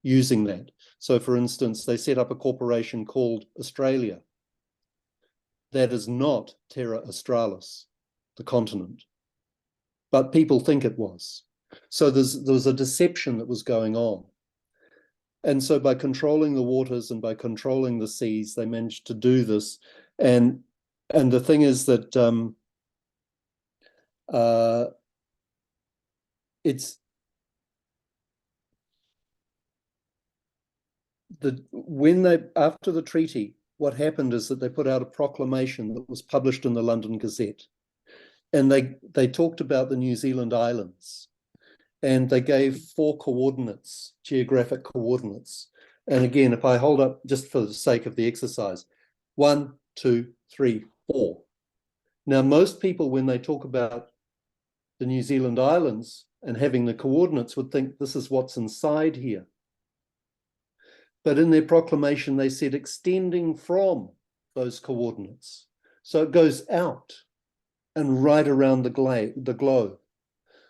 [SPEAKER 2] using that. So for instance, they set up a corporation called Australia. That is not Terra Australis, the continent, but people think it was. So there was a deception that was going on. And so by controlling the waters and by controlling the seas, they managed to do this. And the thing is that it's after the treaty, what happened is that they put out a proclamation that was published in the London Gazette. And they talked about the New Zealand islands. And they gave 4 coordinates, geographic coordinates. And again, if I hold up just for the sake of the exercise, 1, 2, 3, 4. Now, most people, when they talk about the New Zealand islands and having the coordinates, would think this is what's inside here. But in their proclamation, they said extending from those coordinates. So it goes out and right around the globe.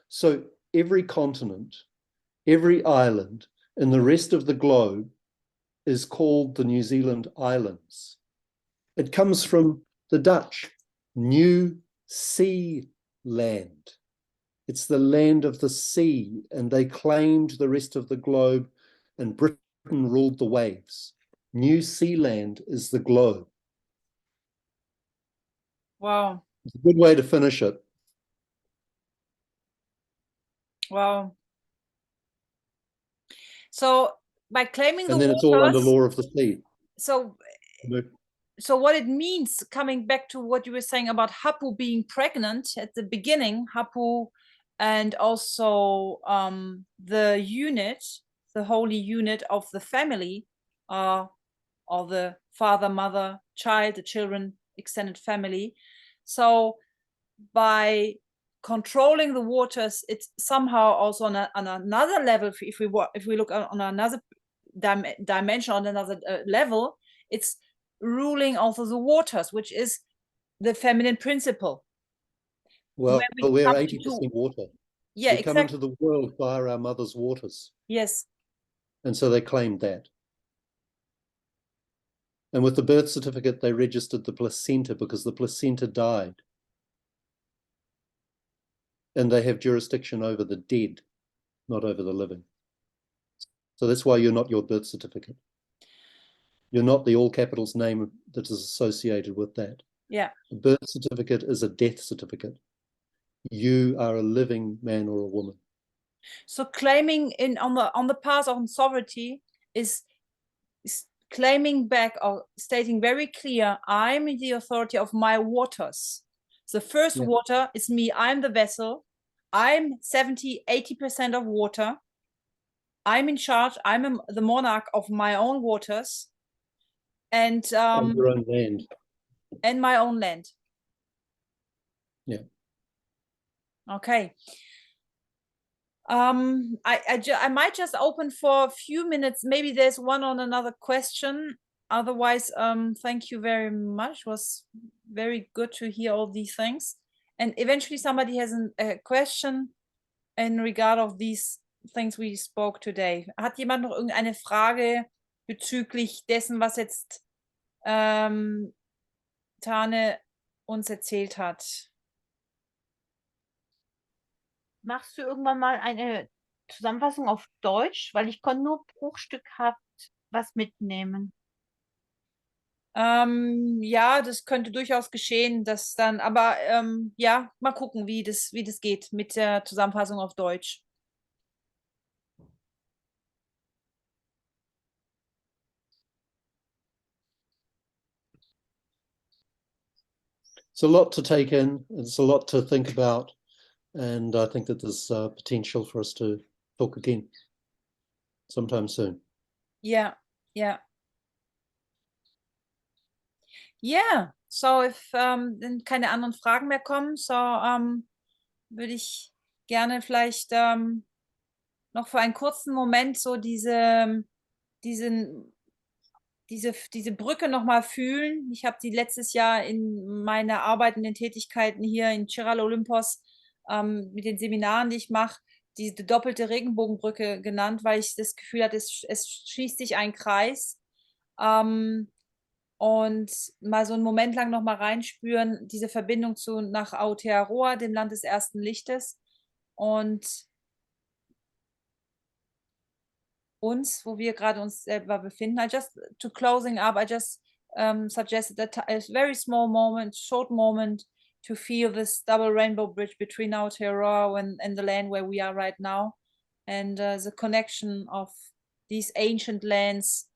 [SPEAKER 2] So every continent, every island, and the rest of the globe is called the New Zealand Islands. It comes from the Dutch, New Sea Land. It's the land of the sea, and they claimed the rest of the globe, and Britain ruled the waves. New Sea Land is the globe.
[SPEAKER 1] Wow.
[SPEAKER 2] It's a good way to finish it.
[SPEAKER 1] Wow. So by claiming
[SPEAKER 2] And
[SPEAKER 1] the
[SPEAKER 2] then it's all under
[SPEAKER 1] waters,
[SPEAKER 2] law of the sea.
[SPEAKER 1] so what it means, coming back to what you were saying about Hapu being pregnant at the beginning, Hapu, and also the unit, the holy unit of the family, or the father, mother, child, the children, extended family. So by controlling the waters, it's somehow also on another level. If we look on another dimension, on another level, it's ruling also the waters, which is the feminine principle.
[SPEAKER 2] Well, we're 80% water.
[SPEAKER 1] Yeah,
[SPEAKER 2] we come into the world via our mother's waters.
[SPEAKER 1] Yes.
[SPEAKER 2] And so they claimed that. And with the birth certificate, they registered the placenta because the placenta died. And they have jurisdiction over the dead, not over the living. So that's why you're not your birth certificate. You're not the all capitals name that is associated with that.
[SPEAKER 1] Yeah.
[SPEAKER 2] The birth certificate is a death certificate. You are a living man or a woman.
[SPEAKER 1] So claiming on the path of sovereignty is claiming back or stating very clear, I'm in the authority of my waters. The first water is me. I'm the vessel. I'm 70-80% of water. I'm in charge. I'm the monarch of my own waters. And
[SPEAKER 2] your own land.
[SPEAKER 1] And my own land.
[SPEAKER 2] Yeah.
[SPEAKER 1] Okay. I might just open for a few minutes. Maybe there's one on another question. Otherwise, thank you very much. It was very good to hear all these things. And eventually somebody has a question in regard of these things we spoke today. Hat jemand noch irgendeine Frage bezüglich dessen, was jetzt Tane uns erzählt hat?
[SPEAKER 5] Machst du irgendwann mal eine Zusammenfassung auf Deutsch? Weil ich konnte nur bruchstückhaft was mitnehmen.
[SPEAKER 1] Ja, das könnte durchaus geschehen, dass dann, aber ja, mal gucken, wie das geht mit der Zusammenfassung auf Deutsch.
[SPEAKER 2] It's a lot to take in. It's a lot to think about. And I think that there's potential for us to talk again sometime soon.
[SPEAKER 1] Yeah, yeah. Yeah, so if dann keine anderen Fragen mehr kommen, so würde ich gerne vielleicht noch für einen kurzen Moment so diese Brücke noch mal fühlen. Ich habe die letztes Jahr in meiner Arbeit, in den Tätigkeiten hier in Chiral Olympos mit den Seminaren, die ich mache, diese doppelte Regenbogenbrücke genannt, weil ich das Gefühl hatte, es schließt sich ein Kreis. Und mal so einen Moment lang noch mal reinspüren, diese Verbindung nach Aotearoa, dem Land des ersten Lichtes. Und uns, wo wir gerade uns selber befinden. I just, to closing up, I just suggested a very small moment, short moment, to feel this double rainbow bridge between Aotearoa and the land where we are right now, and the connection of these ancient lands,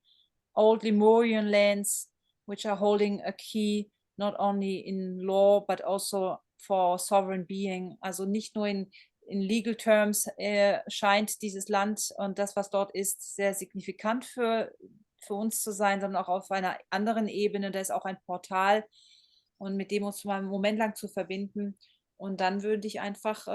[SPEAKER 1] old Lemurian lands, which are holding a key not only in law but also for sovereign being. Also nicht nur in legal terms scheint dieses Land und das, was dort ist, sehr signifikant für uns zu sein, sondern auch auf einer anderen Ebene. Da ist auch ein Portal und mit dem uns mal einen Moment lang zu verbinden. Und dann würde ich einfach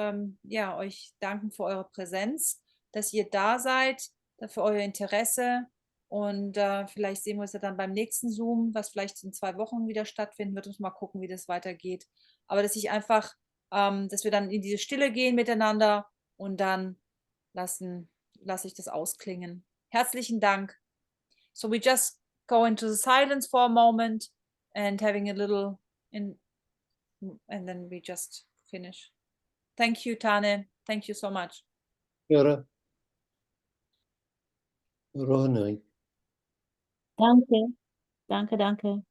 [SPEAKER 1] ja, euch danken für eure Präsenz, dass ihr da seid, für euer Interesse. Und vielleicht sehen wir uns ja dann beim nächsten Zoom, was vielleicht in 2 Wochen wieder stattfinden wird. Uns mal gucken, wie das weitergeht. Aber dass ich einfach, dass wir dann in diese Stille gehen miteinander und dann lasse ich das ausklingen. Herzlichen Dank. So we just go into the silence for a moment and having a little and then we just finish. Thank you, Tane. Thank you so much.
[SPEAKER 2] Kia ora. Roa nui.
[SPEAKER 5] Danke. Danke, danke.